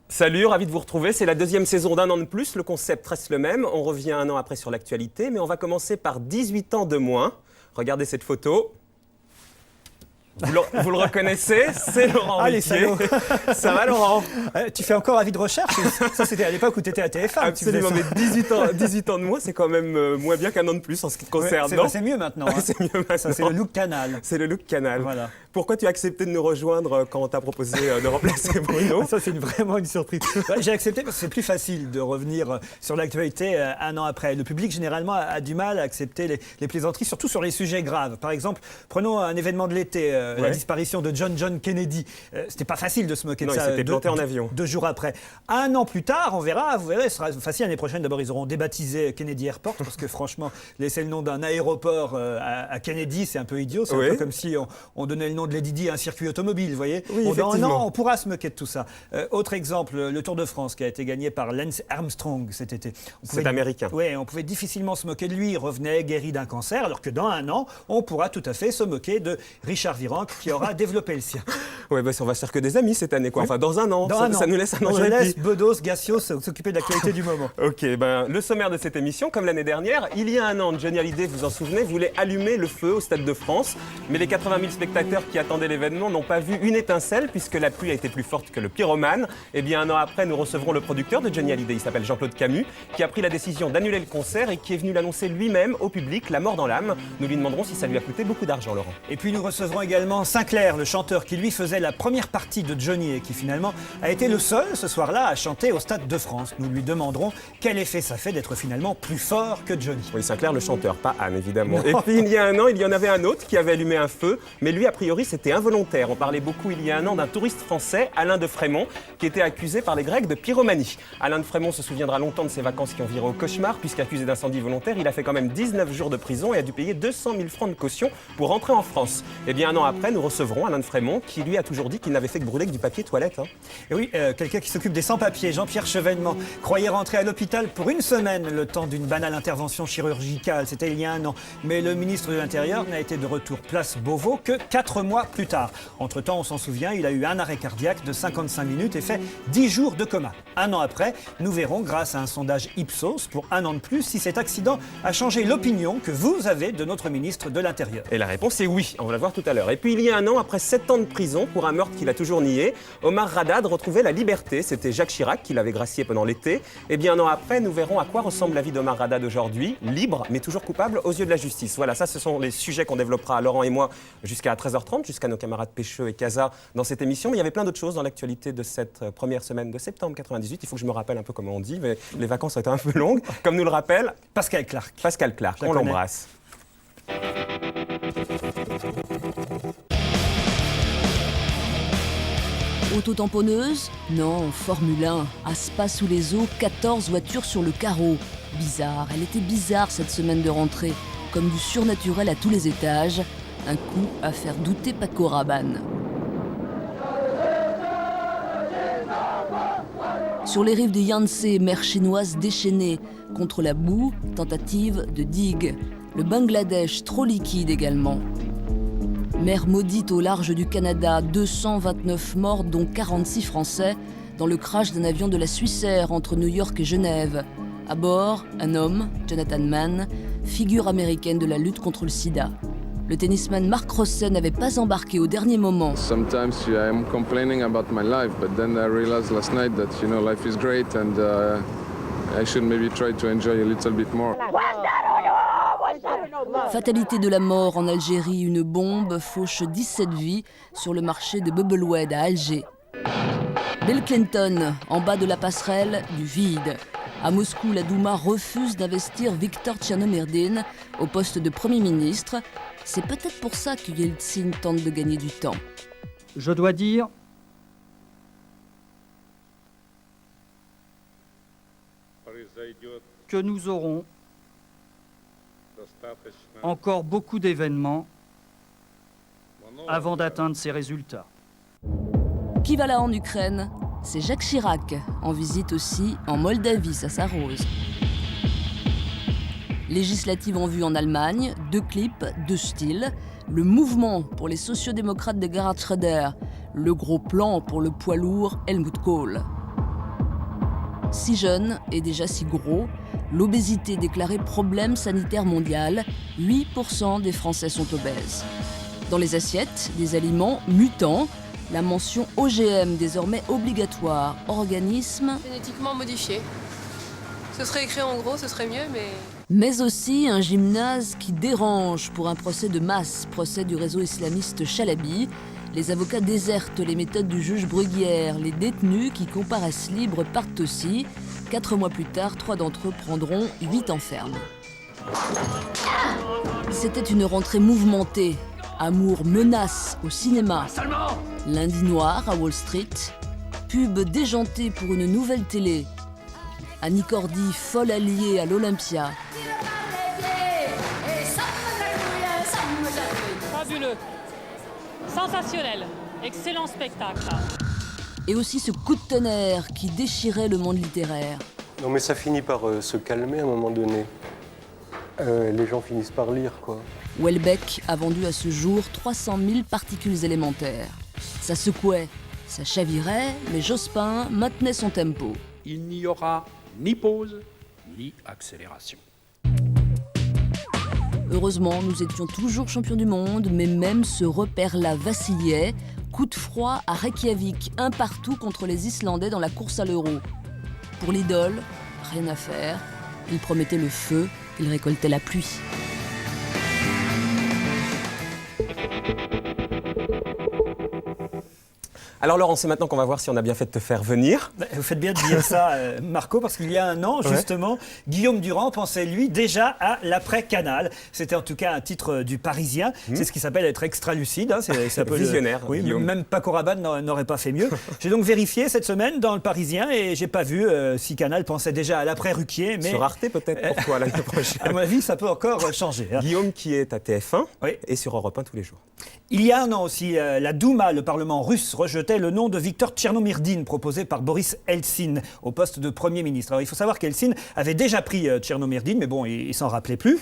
Salut, ravi de vous retrouver. C'est la deuxième saison d'Un an de plus. Le concept reste le même. On revient un an après sur l'actualité, mais on va commencer par 18 ans de moins. Regardez cette photo. Vous le reconnaissez, c'est Laurent Ruquier. Ça va, Laurent? Tu fais encore avis de recherche? Ça, c'était à l'époque où tu étais à TF1. Absolument, mais 18 ans de moins, c'est quand même moins bien qu'un an de plus en ce qui te concerne. C'est mieux maintenant. Hein. C'est mieux maintenant. Ça, c'est le look Canal. C'est le look Canal. Voilà. Pourquoi tu as accepté de nous rejoindre quand on t'a proposé de remplacer Bruno? Ça, c'est vraiment une surprise. J'ai accepté parce que c'est plus facile de revenir sur l'actualité un an après. Le public, généralement, a du mal à accepter les plaisanteries, surtout sur les sujets graves. Par exemple, prenons un événement de l'été, la disparition de John Kennedy. C'était pas facile de se moquer de ça. Il s'était planté en avion. 2 jours après. Un an plus tard, vous verrez, ce sera facile. L'année prochaine, d'abord, ils auront débaptisé Kennedy Airport, parce que franchement, laisser le nom d'un aéroport à Kennedy, c'est un peu idiot. C'est un peu comme si on donnait le nom de Lady Di à un circuit automobile, vous voyez. Oui, dans un an, on pourra se moquer de tout ça. Autre exemple, le Tour de France, qui a été gagné par Lance Armstrong cet été. C'est américain. Oui, on pouvait difficilement se moquer de lui. Il revenait guéri d'un cancer, alors que dans un an, on pourra tout à fait se moquer de Richard Virenque, qui aura développé le sien. Oui, on va se faire que des amis cette année, quoi. Enfin, dans un an. Ça nous laisse un an de répit. Je laisse répit. Bedos, Gassios s'occuper de l'actualité du moment. Ok, le sommaire de cette émission, comme l'année dernière, il y a un an, Johnny Hallyday, vous en souvenez, voulait allumer le feu au Stade de France. Mais les 80 000 spectateurs qui attendaient l'événement n'ont pas vu une étincelle, puisque la pluie a été plus forte que le pyromane. Et bien, un an après, nous recevrons le producteur de Johnny Hallyday, il s'appelle Jean-Claude Camus, qui a pris la décision d'annuler le concert et qui est venu l'annoncer lui-même au public, la mort dans l'âme. Nous lui demanderons si ça lui a coûté beaucoup d'argent, Laurent. Et puis nous recevrons également Sinclair, le chanteur qui lui faisait la première partie de Johnny et qui finalement a été le seul ce soir-là à chanter au Stade de France. Nous lui demanderons quel effet ça fait d'être finalement plus fort que Johnny. Oui, Sinclair, le chanteur, pas Anne, évidemment. Non. Et puis il y a un an, il y en avait un autre qui avait allumé un feu, mais lui, a priori, c'était involontaire. On parlait beaucoup il y a un an d'un touriste français, Alain de Frémont, qui était accusé par les Grecs de pyromanie. Alain de Frémont se souviendra longtemps de ses vacances qui ont viré au cauchemar, puisqu'accusé d'incendie volontaire, il a fait quand même 19 jours de prison et a dû payer 200 000 francs de caution pour rentrer en France. Et bien un an après, nous recevrons Alain de Frémont, qui lui a toujours dit qu'il n'avait fait que brûler que du papier toilette. Hein. Et oui, quelqu'un qui s'occupe des sans-papiers, Jean-Pierre Chevènement, croyait rentrer à l'hôpital pour une semaine, le temps d'une banale intervention chirurgicale. C'était il y a un an. Mais le ministre de l'Intérieur n'a été de retour place Beauvau que 4 mois plus tard. Entre-temps, on s'en souvient, il a eu un arrêt cardiaque de 55 minutes et fait 10 jours de coma. Un an après, nous verrons, grâce à un sondage Ipsos, pour un an de plus, si cet accident a changé l'opinion que vous avez de notre ministre de l'Intérieur. Et la réponse est oui, on va la voir tout à l'heure. Et puis il y a un an, après 7 ans de prison pour un meurtre qu'il a toujours nié, Omar Haddad retrouvait la liberté. C'était Jacques Chirac qui l'avait gracié pendant l'été. Et bien un an après, nous verrons à quoi ressemble la vie d'Omar Haddad aujourd'hui, libre mais toujours coupable aux yeux de la justice. Voilà, ça ce sont les sujets qu'on développera Laurent et moi jusqu'à 13h30, jusqu'à nos camarades Pécheux et Casa dans cette émission. Mais il y avait plein d'autres choses dans l'actualité de cette première semaine de septembre 98. Il faut que je me rappelle un peu comment on dit, mais les vacances ont été un peu longues. Comme nous le rappelle Pascal Clark. Pascal Clark, on l'embrasse. Auto-tamponneuse? Non, Formule 1. À Spa sous les eaux, 14 voitures sur le carreau. Bizarre, elle était bizarre cette semaine de rentrée. Comme du surnaturel à tous les étages. Un coup à faire douter Paco Rabanne. Sur les rives du Yangtze, mer chinoise déchaînée. Contre la boue, tentative de digue. Le Bangladesh, trop liquide également. Mer maudite au large du Canada, 229 morts, dont 46 Français, dans le crash d'un avion de la Swissair entre New York et Genève. À bord, un homme, Jonathan Mann, figure américaine de la lutte contre le sida. Le tennisman Mark Rosset n'avait pas embarqué au dernier moment. Sometimes I'm complaining about my life, but then I realized last night that life is great and I should maybe try to enjoy a little bit more. Fatalité de la mort en Algérie, une bombe fauche 17 vies sur le marché de Bubblewed à Alger. Bill Clinton, en bas de la passerelle, du vide. À Moscou, la Douma refuse d'investir Viktor Tchernomyrdine au poste de Premier ministre. C'est peut-être pour ça que Yeltsin tente de gagner du temps. Je dois dire que nous aurons encore beaucoup d'événements avant d'atteindre ces résultats. Qui va là en Ukraine? C'est Jacques Chirac, en visite aussi en Moldavie, ça s'arrose. Législative en vue en Allemagne, 2 clips, 2 styles. Le mouvement pour les sociodémocrates de Gerhard Schröder, le gros plan pour le poids lourd Helmut Kohl. Si jeune et déjà si gros, l'obésité déclarée problème sanitaire mondial, 8% des Français sont obèses. Dans les assiettes, des aliments mutants, la mention OGM désormais obligatoire, organisme génétiquement modifié. Ce serait écrit en gros, ce serait mieux, mais aussi un gymnase qui dérange pour un procès de masse, procès du réseau islamiste Chalabi. Les avocats désertent les méthodes du juge Bruguière. Les détenus qui comparaissent libres partent aussi. 4 mois plus tard, 3 d'entre eux prendront 8 ans ferme. C'était une rentrée mouvementée. Amour menace au cinéma. Lundi noir à Wall Street. Pub déjantée pour une nouvelle télé. Annie Cordy, folle alliée à l'Olympia. Fabuleux, sensationnel, excellent spectacle. Et aussi ce coup de tonnerre qui déchirait le monde littéraire. Non mais ça finit par se calmer à un moment donné. Les gens finissent par lire, quoi. Houellebecq a vendu à ce jour 300 000 particules élémentaires. Ça secouait, ça chavirait, mais Jospin maintenait son tempo. Il n'y aura ni pause, ni accélération. Heureusement, nous étions toujours champions du monde, mais même ce repère-là vacillait. Coup de froid à Reykjavik, un partout contre les Islandais dans la course à l'euro. Pour l'idole, rien à faire. Il promettait le feu, il récoltait la pluie. Alors Laurent, c'est maintenant qu'on va voir si on a bien fait de te faire venir. Vous faites bien de dire ça, Marco, parce qu'il y a un an, justement, Guillaume Durand pensait, lui, déjà à l'après-Canal. C'était en tout cas un titre du Parisien. C'est ce qui s'appelle être extra-lucide. Hein. C'est un peu visionnaire, oui, Guillaume. même Paco Rabanne n'aurait pas fait mieux. J'ai donc vérifié cette semaine dans le Parisien et j'ai pas vu si Canal pensait déjà à l'après-Ruquier. Mais Sur Arte peut-être pour toi l'année prochaine. à mon avis, ça peut encore changer. Hein. Guillaume qui est à TF1 Oui. et sur Europe 1 tous les jours. Il y a un an aussi, la Douma, le Parlement russe, rejetait le nom de Viktor Tchernomyrdine, proposé par Boris Eltsine, au poste de Premier ministre. Alors il faut savoir qu'Eltsine avait déjà pris Tchernomyrdine, mais bon, il s'en rappelait plus.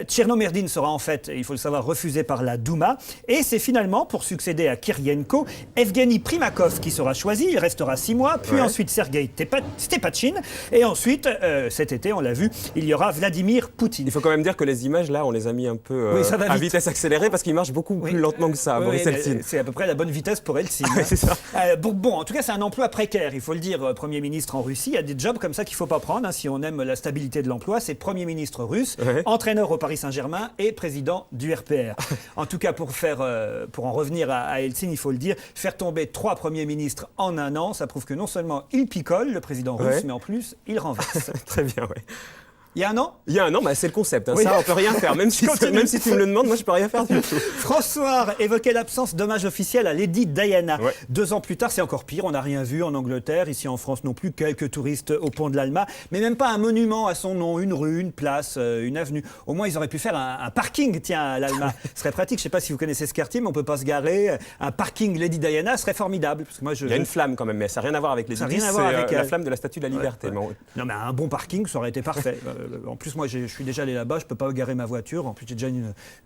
Tchernomyrdine sera en fait, il faut le savoir, refusé par la Douma. Et c'est finalement, pour succéder à Kirienko, Evgeny Primakov qui sera choisi. Il restera 6 mois, puis ensuite Sergei Stepatchine. Et ensuite, cet été, on l'a vu, il y aura Vladimir Poutine. Il faut quand même dire que les images là, on les a mis un peu Oui, ça va à vite. vitesse accélérée parce qu'ils marchent beaucoup plus lentement que ça, Boris Eltsine. C'est à peu près la bonne vitesse pour Eltsine. C'est ça. Bon, en tout cas, c'est un emploi précaire, il faut le dire, Premier ministre en Russie. Il y a des jobs comme ça qu'il ne faut pas prendre, hein, si on aime la stabilité de l'emploi. C'est Premier ministre russe, entraîneur au Paris Saint-Germain et président du RPR. En tout cas, pour en revenir à Eltsine, il faut le dire, faire tomber 3 premiers ministres en un an, ça prouve que non seulement il picole, le président russe, mais en plus, il renverse. Très bien, oui. Il y a un an ? Il y a un an, c'est le concept. Hein. Oui. Ça, on peut rien faire. Même si tu me le demandes, moi, je peux rien faire du tout. François évoquait l'absence d'hommage officiel à Lady Diana. 2 ans plus tard, c'est encore pire. On n'a rien vu en Angleterre, ici en France non plus. Quelques touristes au pont de l'Alma, mais même pas un monument à son nom, une rue, une place, une avenue. Au moins, ils auraient pu faire un parking, tiens, à l'Alma. Ce serait pratique. Je ne sais pas si vous connaissez ce quartier, mais on ne peut pas se garer. Un parking Lady Diana serait formidable. Parce que moi, Il y a une flamme quand même, mais ça n'a rien à voir avec les Ça n'a Lady. rien à voir avec la elle. flamme de la Statue de la Liberté. Non, mais un bon parking, ça aurait été parfait. En plus, moi, je suis déjà allé là-bas, je ne peux pas garer ma voiture. En plus, j'ai déjà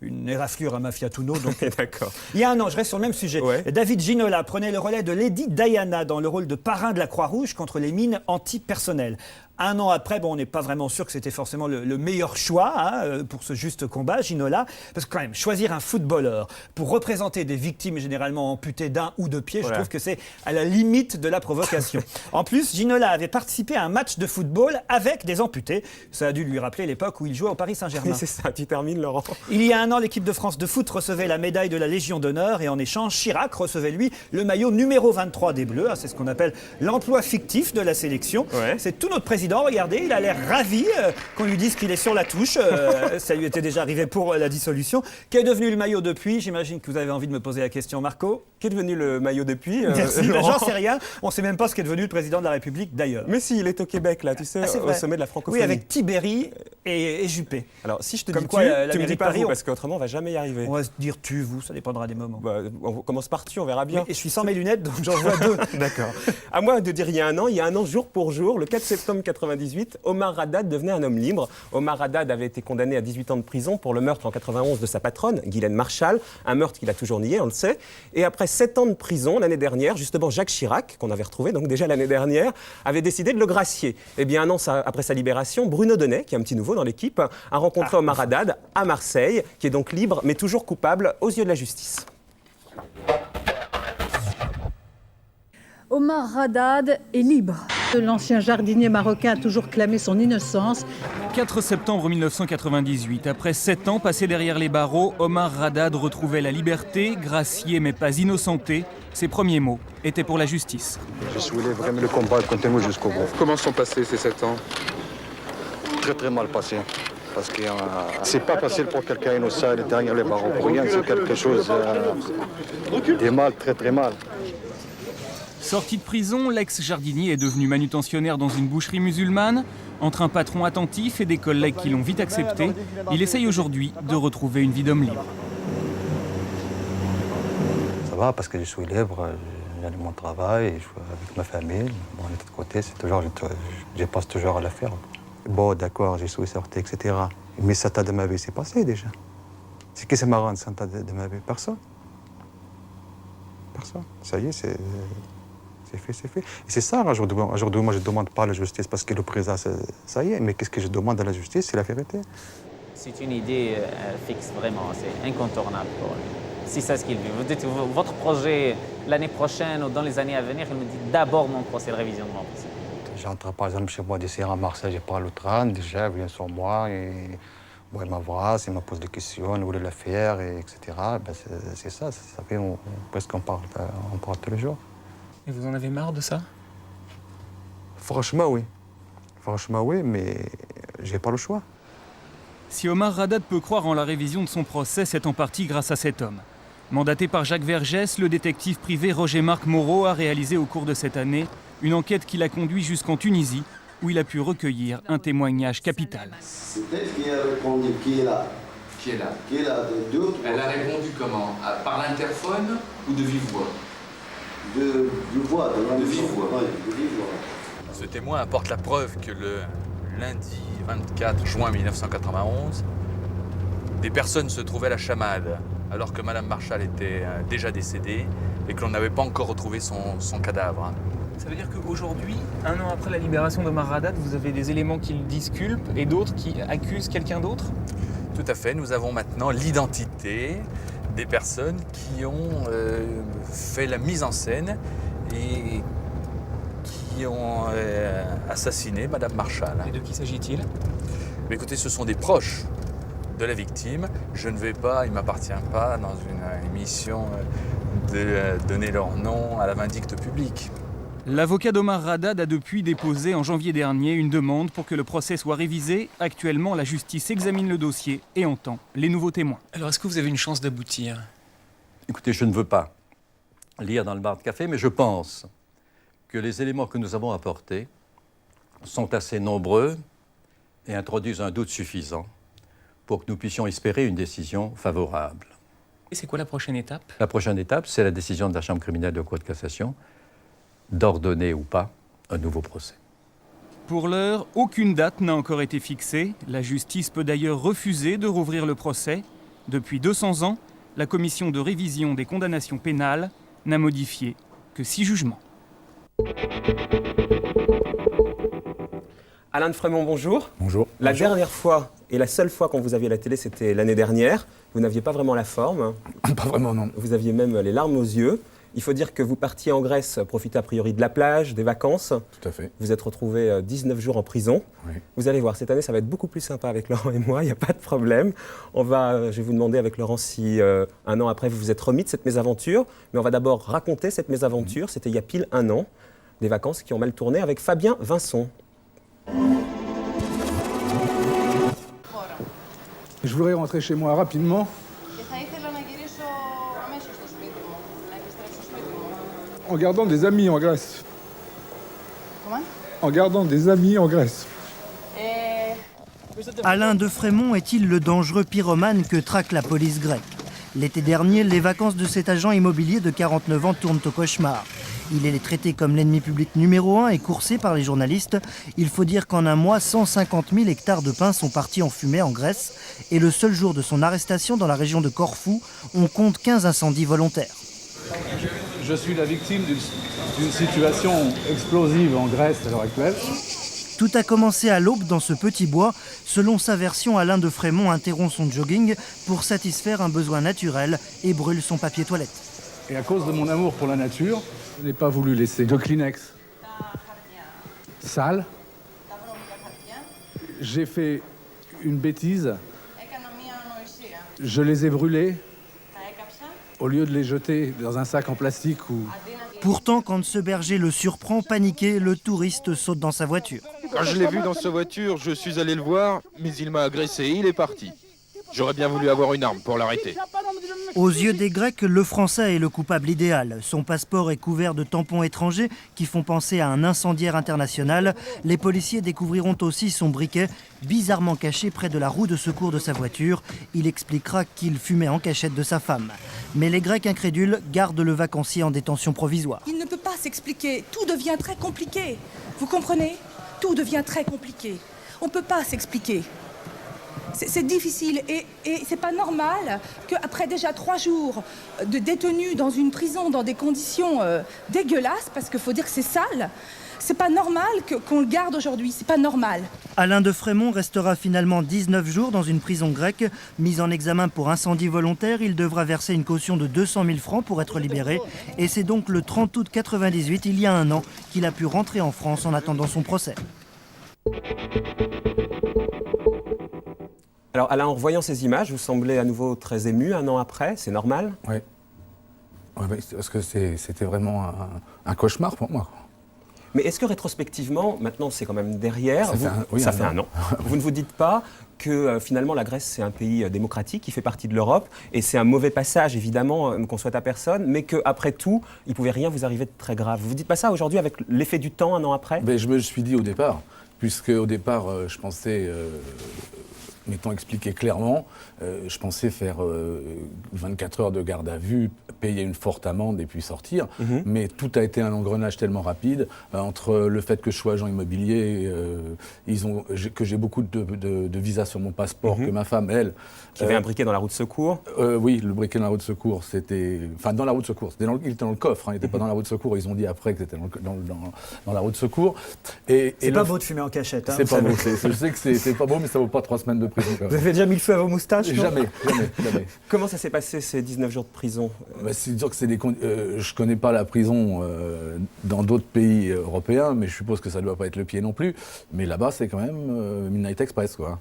une éraflure à ma Fiat Uno. Donc, D'accord. il y a un an, je reste sur le même sujet. David Ginola prenait le relais de Lady Diana dans le rôle de parrain de la Croix-Rouge contre les mines antipersonnelles. Un an après, on n'est pas vraiment sûr que c'était forcément le meilleur choix pour ce juste combat, Ginola. Parce que quand même, choisir un footballeur pour représenter des victimes généralement amputées d'un ou deux pieds, je trouve que c'est à la limite de la provocation. En plus, Ginola avait participé à un match de football avec des amputés. Ça a dû lui rappeler l'époque où il jouait au Paris Saint-Germain. Oui, c'est ça, tu termines, Laurent. Il y a un an, l'équipe de France de foot recevait la médaille de la Légion d'honneur et en échange, Chirac recevait lui le maillot numéro 23 des Bleus. C'est ce qu'on appelle l'emploi fictif de la sélection. C'est tout notre président. Regardez, il a l'air ravi qu'on lui dise qu'il est sur la touche. Ça lui était déjà arrivé pour la dissolution. Qu'est devenu le maillot depuis ? J'imagine que vous avez envie de me poser la question, Marco. Qu'est devenu le maillot depuis Merci, j'en sais rien. On ne sait même pas ce qu'est devenu le président de la République d'ailleurs. Mais si, il est au Québec, là, tu sais, au sommet de la francophonie. Oui, avec Tibéri. et Juppé. Alors, si je te Comme dis quoi, la tu me mairie dis de pas Paris, vous, parce qu'autrement, on va jamais y arriver. On va se dire tu, vous, ça dépendra des moments. Bah, on commence par tu, on verra bien. Oui, et je suis sans mes lunettes, donc j'en vois deux. D'accord. À moi de dire il y a un an, jour pour jour, le 4 septembre 98, Omar Haddad devenait un homme libre. Omar Haddad avait été condamné à 18 ans de prison pour le meurtre en 91 de sa patronne, Ghislaine Marshall, un meurtre qu'il a toujours nié, on le sait. Et après 7 ans de prison, l'année dernière, justement Jacques Chirac, qu'on avait retrouvé donc déjà l'année dernière, avait décidé de le gracier. Eh bien, un an après sa libération, Bruno Donnet, qui est un petit nouveau dans l'équipe, a rencontré Omar Haddad à Marseille, qui est donc libre, mais toujours coupable aux yeux de la justice. Omar Haddad est libre. L'ancien jardinier marocain a toujours clamé son innocence. 4 septembre 1998, après 7 ans passés derrière les barreaux, Omar Haddad retrouvait la liberté, gracié mais pas innocenté. Ses premiers mots étaient pour la justice. Je souhaitais vraiment le combat contre nous jusqu'au bout. Comment sont passés ces 7 ans? Très très mal passé. Parce que c'est pas facile pour quelqu'un innocent d'aller derrière les barreaux pour rien, c'est quelque chose de mal, très très mal. Sorti de prison, l'ex-jardinier est devenu manutentionnaire dans une boucherie musulmane. Entre un patron attentif et des collègues qui l'ont vite accepté, il essaye aujourd'hui de retrouver une vie d'homme libre. Ça va parce que je suis libre, j'ai mon travail, je suis avec ma famille. Bon, de l'autre côté, c'est toujours, je passe toujours à l'affaire. Bon, d'accord, je suis sorti, etc. Mais 7 ans de ma vie, c'est passé déjà. C'est qui c'est marrant, 7 ans de ma vie? Personne. Personne. Ça y est, c'est fait, c'est fait. Et c'est ça, aujourd'hui, moi, je ne demande pas la justice parce que le président, ça y est. Mais qu'est-ce que je demande à la justice? C'est la vérité. C'est une idée fixe, vraiment. C'est incontournable pour lui. Si c'est ce qu'il veut. Vous dites, votre projet, l'année prochaine ou dans les années à venir, il me dit d'abord mon procès, la révision de mon procès. J'entre par exemple chez moi d'ici à Marseille, je parle au train, déjà, il vient sur moi, et bon, il m'embrasse, il me pose des questions, il voulait la faire, etc. Ben, c'est ça, ça fait presque on parle tous les jours. Et vous en avez marre de ça? Franchement, oui. Franchement, oui, mais j'ai pas le choix. Si Omar Haddad peut croire en la révision de son procès, c'est en partie grâce à cet homme. Mandaté par Jacques Vergès, le détective privé Roger-Marc Moreau a réalisé au cours de cette année une enquête qui l'a conduit jusqu'en Tunisie, où il a pu recueillir un témoignage capital. C'est elle qui a répondu, qui est là. Qui est là? Qui est là, Elle a répondu comment? Par l'interphone ou de vive voix? De vive voix. De vive voix. Oui, de vive voix. Ce témoin apporte la preuve que le lundi 24 juin 1991, des personnes se trouvaient à la Chamade, alors que Madame Marshall était déjà décédée et que l'on n'avait pas encore retrouvé son cadavre. Ça veut dire qu'aujourd'hui, un an après la libération d'Omar Haddad, vous avez des éléments qui le disculpent et d'autres qui accusent quelqu'un d'autre? Tout à fait. Nous avons maintenant l'identité des personnes qui ont fait la mise en scène et qui ont assassiné Madame Marshall. Et de qui s'agit-il? Écoutez, ce sont des proches de la victime. Je ne vais pas, il ne m'appartient pas dans une émission de donner leur nom à la vindicte publique. L'avocat d'Omar Haddad a depuis déposé en janvier dernier une demande pour que le procès soit révisé. Actuellement, la justice examine le dossier et entend les nouveaux témoins. Alors, est-ce que vous avez une chance d'aboutir? Écoutez, je ne veux pas lire dans le bar de café, mais je pense que les éléments que nous avons apportés sont assez nombreux et introduisent un doute suffisant pour que nous puissions espérer une décision favorable. Et c'est quoi la prochaine étape? La prochaine étape, c'est la décision de la Chambre criminelle de Cour de cassation d'ordonner ou pas un nouveau procès. Pour l'heure, aucune date n'a encore été fixée. La justice peut d'ailleurs refuser de rouvrir le procès. Depuis 200 ans, la commission de révision des condamnations pénales n'a modifié que 6 jugements. Alain de Frémont, bonjour. Bonjour. La dernière fois et la seule fois qu'on vous a vu à la télé, c'était l'année dernière. Vous n'aviez pas vraiment la forme. Pas vraiment, non. Vous aviez même les larmes aux yeux. Il faut dire que vous partiez en Grèce profiter a priori de la plage, des vacances. Tout à fait. Vous êtes retrouvé 19 jours en prison. Oui. Vous allez voir, cette année, ça va être beaucoup plus sympa avec Laurent et moi, il n'y a pas de problème. Je vais vous demander avec Laurent si un an après, vous vous êtes remis de cette mésaventure. Mais on va d'abord raconter cette mésaventure. C'était il y a pile un an, des vacances qui ont mal tourné avec Fabien Vincent. Je voudrais rentrer chez moi rapidement. En gardant des amis en Grèce. Comment? En gardant des amis en Grèce. Alain de Frémont est-il le dangereux pyromane que traque la police grecque? L'été dernier, les vacances de cet agent immobilier de 49 ans tournent au cauchemar. Il est traité comme l'ennemi public numéro 1 et coursé par les journalistes. Il faut dire qu'en un mois, 150 000 hectares de pins sont partis en fumée en Grèce. Et le seul jour de son arrestation dans la région de Corfou, on compte 15 incendies volontaires. Je suis la victime d'une situation explosive en Grèce à l'heure actuelle. Tout a commencé à l'aube dans ce petit bois. Selon sa version, Alain de Frémont interrompt son jogging pour satisfaire un besoin naturel et brûle son papier toilette. Et à cause de mon amour pour la nature, je n'ai pas voulu laisser de Kleenex sale. J'ai fait une bêtise. Je les ai brûlés au lieu de les jeter dans un sac en plastique ou... Pourtant, quand ce berger le surprend, paniqué, le touriste saute dans sa voiture. Quand je l'ai vu dans sa voiture, je suis allé le voir, mais il m'a agressé et il est parti. J'aurais bien voulu avoir une arme pour l'arrêter. Aux yeux des Grecs, le Français est le coupable idéal. Son passeport est couvert de tampons étrangers qui font penser à un incendiaire international. Les policiers découvriront aussi son briquet, bizarrement caché près de la roue de secours de sa voiture. Il expliquera qu'il fumait en cachette de sa femme. Mais les Grecs incrédules gardent le vacancier en détention provisoire. Il ne peut pas s'expliquer. Tout devient très compliqué. Vous comprenez? Tout devient très compliqué. On ne peut pas s'expliquer. C'est difficile et c'est pas normal qu'après déjà 3 jours de détenu dans une prison dans des conditions dégueulasses, parce qu'il faut dire que c'est sale, c'est pas normal qu'on le garde aujourd'hui, c'est pas normal. Alain de Frémont restera finalement 19 jours dans une prison grecque. Mis en examen pour incendie volontaire, il devra verser une caution de 200 000 francs pour être libéré. Et c'est donc le 30 août 98, il y a un an, qu'il a pu rentrer en France en attendant son procès. Alors Alain, en revoyant ces images, vous semblez à nouveau très ému un an après, c'est normal? Oui. Ouais, parce que c'était vraiment un cauchemar pour moi. Mais est-ce que rétrospectivement, maintenant c'est quand même derrière, ça fait un an, vous ne vous dites pas que finalement la Grèce c'est un pays démocratique qui fait partie de l'Europe et c'est un mauvais passage évidemment qu'on souhaite à personne, mais qu'après tout, il ne pouvait rien vous arriver de très grave. Vous ne vous dites pas ça aujourd'hui avec l'effet du temps un an après? Je me le suis dit au départ, puisque au départ je pensais... m'étant expliqué clairement, je pensais faire 24 heures de garde à vue, payer une forte amende et puis sortir. Mais tout a été un engrenage tellement rapide, entre le fait que je sois agent immobilier, que j'ai beaucoup de visas sur mon passeport, que ma femme, elle... Qui avait un briquet dans la roue de secours? Oui, le briquet dans la roue de secours, c'était... Enfin, dans la roue de secours, il était dans le coffre, il n'était pas dans la roue de secours. Ils ont dit après que c'était dans la roue de secours. C'est pas beau de fumer en cachette. Hein, c'est pas beau, je sais que c'est pas beau, mais ça vaut pas 3 semaines de prison. Vous avez déjà mis le feu à vos moustaches? Jamais. Comment ça s'est passé ces 19 jours de prison? C'est dire que je connais pas la prison dans d'autres pays européens, mais je suppose que ça ne doit pas être le pied non plus. Mais là-bas, c'est quand même Midnight Express, quoi.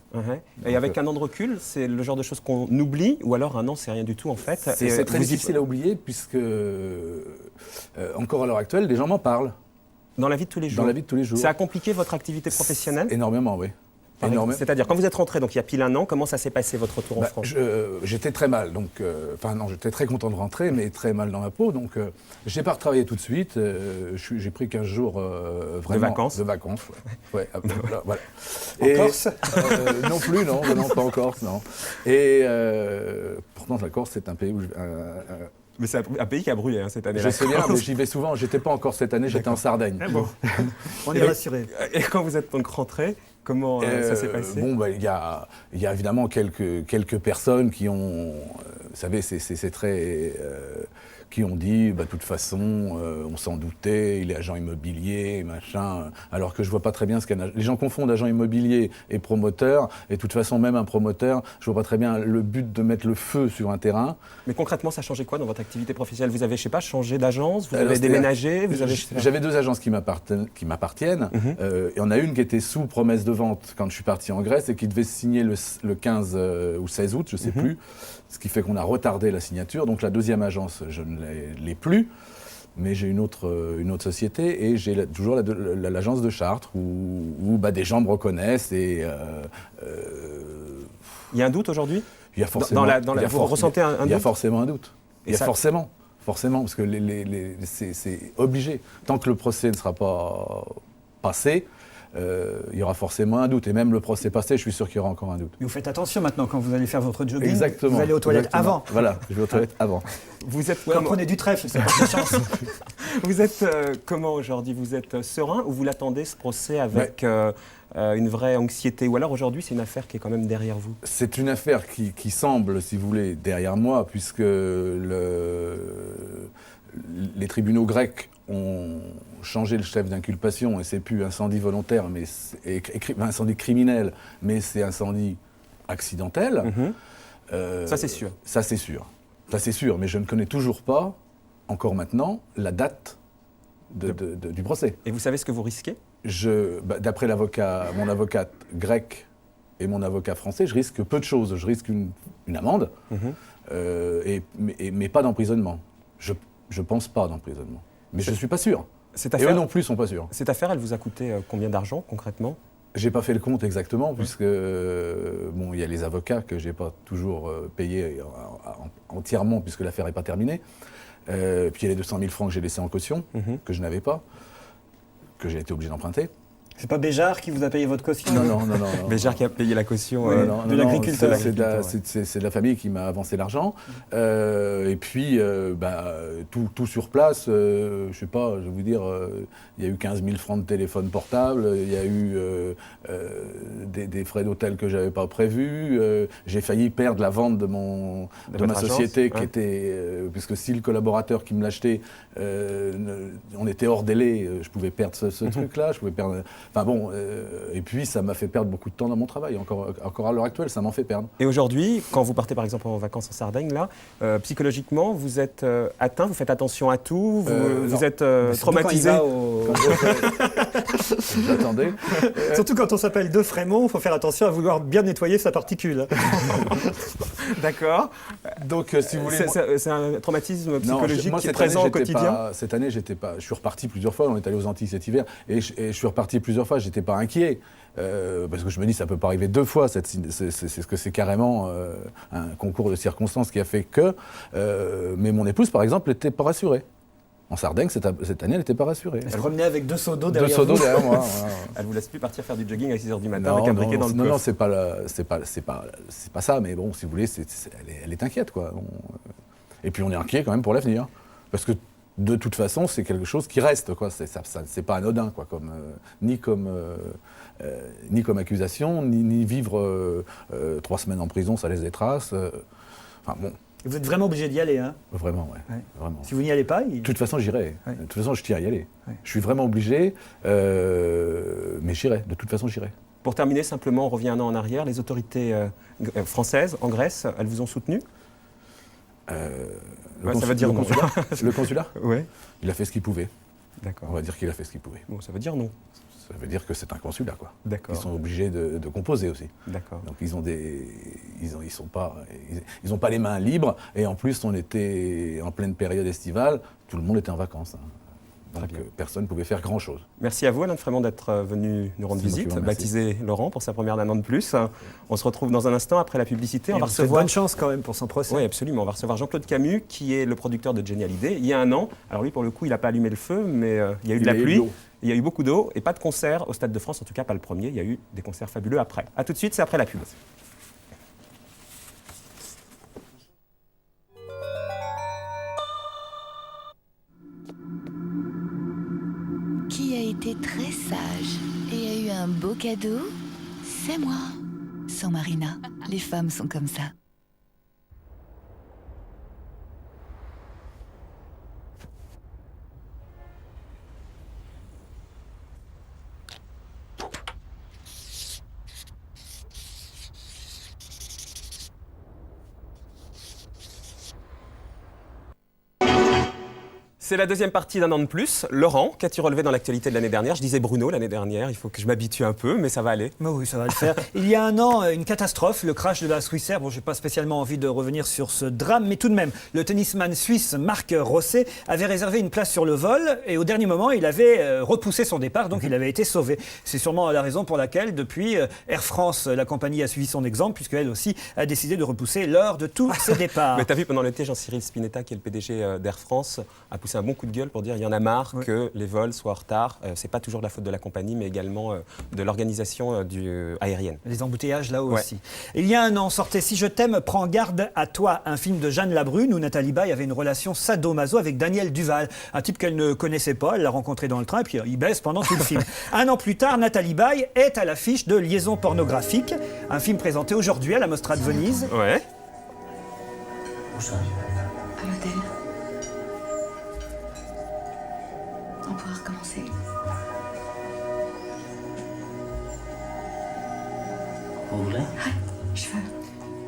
Et avec un an de recul, c'est le genre de choses qu'on oublie, ou alors un an, c'est rien du tout en fait? C'est très difficile à oublier, puisque encore à l'heure actuelle, des gens m'en parlent. Dans la vie de tous les jours? Dans la vie de tous les jours. Ça a compliqué votre activité professionnelle? Énormément, oui. C'est-à-dire, quand vous êtes rentré, donc il y a pile un an, comment ça s'est passé votre retour en France? J'étais très mal, donc, j'étais très content de rentrer, mais très mal dans ma peau, donc je n'ai pas retravaillé tout de suite. J'ai pris 15 jours vraiment de vacances. Ouais, voilà. En Corse? Non plus, non, pas en Corse, non. Et pourtant, la Corse, c'est un pays où mais c'est un pays qui a brûlé cette année. Je sais bien, mais j'y vais souvent. J'étais pas encore cette année, j'étais en Sardaigne. Bon. On est rassuré. Et quand vous êtes donc rentré, comment ça s'est passé? Il y a évidemment quelques personnes qui ont, vous savez, c'est très, qui ont dit, de toute façon, on s'en doutait, il est agent immobilier, machin, alors que je vois pas très bien ce qu'un agent... Les gens confondent agent immobilier et promoteur, et de toute façon, même un promoteur, je vois pas très bien le but de mettre le feu sur un terrain. Mais concrètement, ça a changé quoi dans votre activité professionnelle? Vous avez, je sais pas, changé d'agence, vous avez déménagé, J'avais 2 agences qui m'appartiennent, et il y en a une qui était sous promesse de vente quand je suis parti en Grèce, et qui devait signer le 15 ou 16 août, je sais plus, ce qui fait qu'on a retardé la signature. Donc la 2e agence, je ne l'ai plus, mais j'ai une autre société, et j'ai toujours l'agence de Chartres où des gens me reconnaissent. Et il y a un doute aujourd'hui? Il y a forcément. Vous ressentez un doute? Il y a forcément un doute. Il y a forcément, parce que c'est obligé. Tant que le procès ne sera pas passé, il y aura forcément un doute. Et même le procès passé, je suis sûr qu'il y aura encore un doute. Mais vous faites attention maintenant quand vous allez faire votre jogging. Exactement. Vous allez aux toilettes avant. Voilà, je vais aux toilettes avant. Vous êtes prenez du trèfle, c'est pas de chance. Vous êtes comment aujourd'hui? Vous êtes serein ou vous l'attendez ce procès avec une vraie anxiété? Ou alors aujourd'hui c'est une affaire qui est quand même derrière vous? C'est une affaire qui semble, si vous voulez, derrière moi, puisque les tribunaux grecs ont changé le chef d'inculpation et c'est plus incendie volontaire, mais incendie criminel, mais c'est incendie accidentel. Ça c'est sûr. Ça c'est sûr. Ça c'est sûr, mais je ne connais toujours pas, encore maintenant, la date du procès. Et vous savez ce que vous risquez? D'après mon avocate grecque et mon avocat français, je risque peu de choses. Je risque une amende, mais pas d'emprisonnement. Je pense pas d'emprisonnement. Mais je ne suis pas sûr. Et eux non plus ne sont pas sûrs. Cette affaire, elle vous a coûté combien d'argent concrètement? J'ai pas fait le compte exactement, puisque il y a les avocats que j'ai pas toujours payés entièrement, puisque l'affaire n'est pas terminée. Puis il y a les 200 000 francs que j'ai laissés en caution, que je n'avais pas, que j'ai été obligé d'emprunter. C'est pas Béjart qui vous a payé votre caution? Non. Béjart qui a payé la caution de l'agriculteur. C'est de la famille qui m'a avancé l'argent. Et puis, tout sur place, je sais pas, je vais vous dire, il y a eu 15 000 francs de téléphone portable, il y a eu des frais d'hôtel que j'avais pas prévus. J'ai failli perdre la vente de ma société, qui était, puisque si le collaborateur qui me l'achetait, on était hors délai, je pouvais perdre ce truc-là, je pouvais perdre... Enfin bon, et puis ça m'a fait perdre beaucoup de temps dans mon travail. Encore à l'heure actuelle, ça m'en fait perdre. Et aujourd'hui, quand vous partez par exemple en vacances en Sardaigne, là, psychologiquement, vous êtes atteint, vous faites attention à tout, vous êtes traumatisé. J'attendais. Surtout quand on s'appelle De Frémont, il faut faire attention à vouloir bien nettoyer sa particule. D'accord. Donc, si vous voulez, c'est un traumatisme psychologique qui est présent au quotidien. Cette année, j'étais pas. Je suis reparti plusieurs fois. On est allé aux Antilles cet hiver, et je suis reparti plusieurs fois. J'étais pas inquiet parce que je me dis ça peut pas arriver deux fois. C'est ce que c'est carrément un concours de circonstances qui a fait que. Mais mon épouse, par exemple, n'était pas rassurée. En Sardaigne, cette année, elle n'était pas rassurée. Elle se promenait avec 2 seaux d'eau derrière vous. 2 seaux d'eau derrière moi. Elle vous laisse plus partir faire du jogging à 6h du matin avec un briquet dans le coffre. Non, c'est pas ça. Mais bon, si vous voulez, elle est inquiète, quoi. Et puis on est inquiet quand même pour l'avenir, parce que de toute façon, c'est quelque chose qui reste, quoi. C'est pas anodin, quoi, ni comme accusation, ni vivre 3 semaines en prison, ça laisse des traces. Enfin bon. Vous êtes vraiment obligé d'y aller, hein? Vraiment, ouais. Vraiment. Si vous n'y allez pas... De toute façon, j'irai. Ouais. De toute façon, je tiens à y aller. Ouais. Je suis vraiment obligé, mais j'irai. De toute façon, j'irai. Pour terminer, simplement, on revient un an en arrière. Les autorités françaises en Grèce, elles vous ont soutenu? Ça veut dire non. Le consulat? Oui. Il a fait ce qu'il pouvait. D'accord. On va dire qu'il a fait ce qu'il pouvait. Bon, ça veut dire non. Ça veut dire que c'est un consulat, quoi. D'accord. Ils sont obligés de composer aussi. D'accord. Donc ils ont pas les mains libres. Et en plus, on était en pleine période estivale. Tout le monde était en vacances. Donc personne ne pouvait faire grand-chose. Merci à vous, Alain de Frémont, d'être venu nous rendre visite, baptiser Laurent pour sa première d'un an de plus. On se retrouve dans un instant après la publicité. On va recevoir... Bonne chance quand même pour son procès. Oui, absolument. On va recevoir Jean-Claude Camus, qui est le producteur de Johnny Hallyday, il y a un an. Alors lui, pour le coup, il n'a pas allumé le feu, mais il y a eu de la pluie. Il y a eu beaucoup d'eau et pas de concert au Stade de France, en tout cas pas le premier. Il y a eu des concerts fabuleux après. A tout de suite, c'est après la pub. Qui a été très sage et a eu un beau cadeau? C'est moi. Sans Marina, les femmes sont comme ça. C'est la deuxième partie d'un an de plus. Laurent, qu'as-tu relevé dans l'actualité de l'année dernière? Je disais Bruno l'année dernière, il faut que je m'habitue un peu, mais ça va aller. Oui, ça va le faire. Il y a un an, une catastrophe, le crash de la Swissair. Bon, je n'ai pas spécialement envie de revenir sur ce drame, mais tout de même, le tennisman suisse Marc Rosset avait réservé une place sur le vol et au dernier moment, il avait repoussé son départ, donc il avait été sauvé. C'est sûrement la raison pour laquelle, depuis, Air France, la compagnie, a suivi son exemple, puisqu'elle aussi a décidé de repousser l'heure de tous ses départs. Mais tu as vu, pendant l'été, Jean-Cyril Spinetta, qui est le PDG d'Air France, a poussé un bon coup de gueule pour dire il y en a marre que les vols soient en retard. C'est pas toujours de la faute de la compagnie, mais également de l'organisation aérienne. Les embouteillages là-haut aussi. Il y a un an, sortait Si je t'aime, prends garde à toi, un film de Jeanne Labrune où Nathalie Baye avait une relation sadomaso avec Daniel Duval, un type qu'elle ne connaissait pas. Elle l'a rencontré dans le train et puis il baisse pendant tout le film. Un an plus tard, Nathalie Baye est à l'affiche de Liaison pornographique, un film présenté aujourd'hui à la Mostra de Venise. Ouais. Où ça ? À l'hôtel. On pourra recommencer. Vous voulez ? Je veux.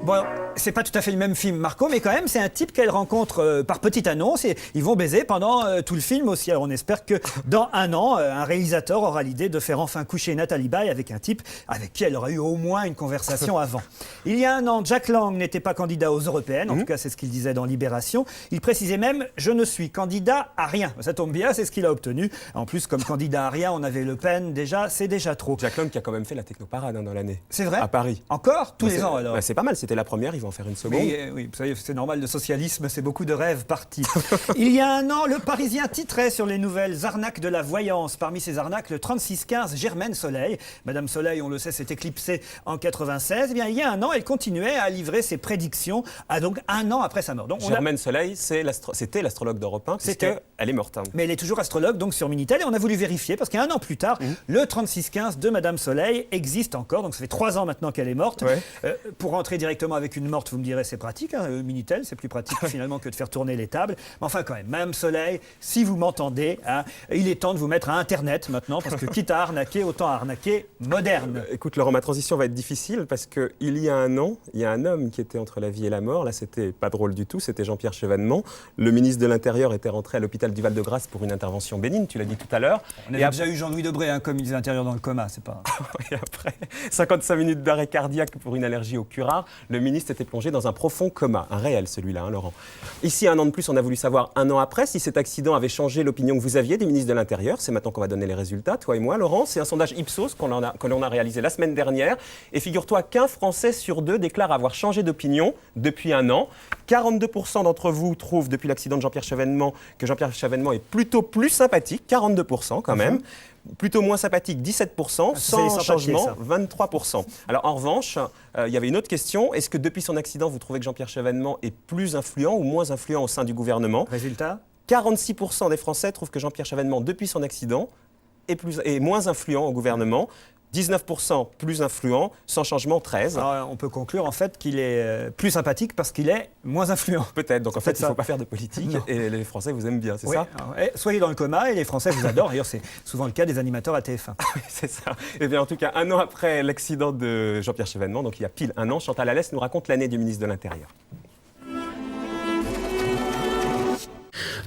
Bon, c'est pas tout à fait le même film, Marco, mais quand même, c'est un type qu'elle rencontre par petite annonce et ils vont baiser pendant tout le film aussi. Alors on espère que dans un an, un réalisateur aura l'idée de faire enfin coucher Nathalie Baye avec un type avec qui elle aura eu au moins une conversation avant. Il y a un an, Jack Lang n'était pas candidat aux Européennes, en tout cas c'est ce qu'il disait dans Libération. Il précisait même « Je ne suis candidat à rien ». Ça tombe bien, c'est ce qu'il a obtenu. En plus, comme candidat à rien, on avait Le Pen, déjà, c'est déjà trop. Jack Lang qui a quand même fait la technoparade dans l'année. C'est vrai ? À Paris. Encore ? Tous les ans alors ? C'est pas mal, c'était la première, ils vont en faire une seconde. Oui, vous savez, c'est normal, le socialisme, c'est beaucoup de rêves partis. Il y a un an, le Parisien titrait sur les nouvelles arnaques de la voyance. Parmi ces arnaques, le 3615 Germaine Soleil. Madame Soleil, on le sait, s'est éclipsée en 96. Eh bien, il y a un an, elle continuait à livrer ses prédictions, donc un an après sa mort. Donc, Germaine Soleil, c'était l'astrologue d'Europe 1, puisqu'elle est morte. Mais elle est toujours astrologue, donc sur Minitel, et on a voulu vérifier, parce qu'un an plus tard, le 3615 de Madame Soleil existe encore, donc ça fait 3 ans maintenant qu'elle est morte. Pour rentrer directement avec une morte, vous me direz, c'est pratique, Minitel, c'est plus pratique finalement que de faire tourner les tables. Mais enfin quand même, Madame Soleil, si vous m'entendez, il est temps de vous mettre à Internet maintenant, parce que quitte à arnaquer, autant arnaquer moderne. Écoute Laurent, ma transition va être difficile, parce qu'il y a un an, il y a un homme qui était entre la vie et la mort. Là, c'était pas drôle du tout, c'était Jean-Pierre Chevènement. Le ministre de l'Intérieur était rentré à l'hôpital du Val-de-Grâce pour une intervention bénigne, tu l'as dit tout à l'heure. On avait déjà eu Jean-Louis Debré, comme ministre de l'Intérieur dans le coma, c'est pas... Et après, 55 minutes d'arrêt cardiaque pour une allergie au curare, le ministre était plongé dans un profond coma. Un réel celui-là, Laurent. Ici, un an de plus, on a voulu savoir un an après si cet accident avait changé l'opinion que vous aviez des ministres de l'Intérieur. C'est maintenant qu'on va donner les résultats, toi et moi, Laurent. C'est un sondage Ipsos que l'on a réalisé la semaine dernière. Et figure-toi qu'un Français sur 2 déclare avoir changé d'opinion depuis un an. 42% d'entre vous trouvent, depuis l'accident de Jean-Pierre Chevènement, que Jean-Pierre Chevènement est plutôt plus sympathique, 42% quand même. Plutôt moins sympathique, 17%, sans changement, 23%. Alors en revanche, il y avait une autre question. Est-ce que depuis son accident, vous trouvez que Jean-Pierre Chevènement est plus influent ou moins influent au sein du gouvernement ? Résultat ? 46% des Français trouvent que Jean-Pierre Chevènement, depuis son accident, est moins influent au gouvernement. 19% plus influent, sans changement 13%. Alors, on peut conclure en fait qu'il est plus sympathique parce qu'il est moins influent. Peut-être, donc en fait il ne faut pas faire de politique et les Français vous aiment bien, c'est ça ? Soyez dans le coma et les Français vous adorent. D'ailleurs c'est souvent le cas des animateurs à TF1. C'est ça. Et bien en tout cas, un an après l'accident de Jean-Pierre Chevènement, donc il y a pile un an, Chantal Alès nous raconte l'année du ministre de l'Intérieur.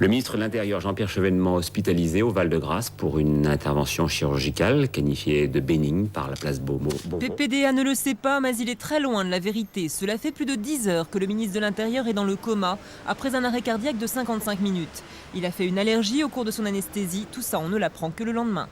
Le ministre de l'Intérieur, Jean-Pierre Chevènement, hospitalisé au Val-de-Grâce pour une intervention chirurgicale qualifiée de bénigne par la place Beaumont. PPDA ne le sait pas, mais il est très loin de la vérité. Cela fait plus de 10 heures que le ministre de l'Intérieur est dans le coma, après un arrêt cardiaque de 55 minutes. Il a fait une allergie au cours de son anesthésie, tout ça on ne l'apprend que le lendemain.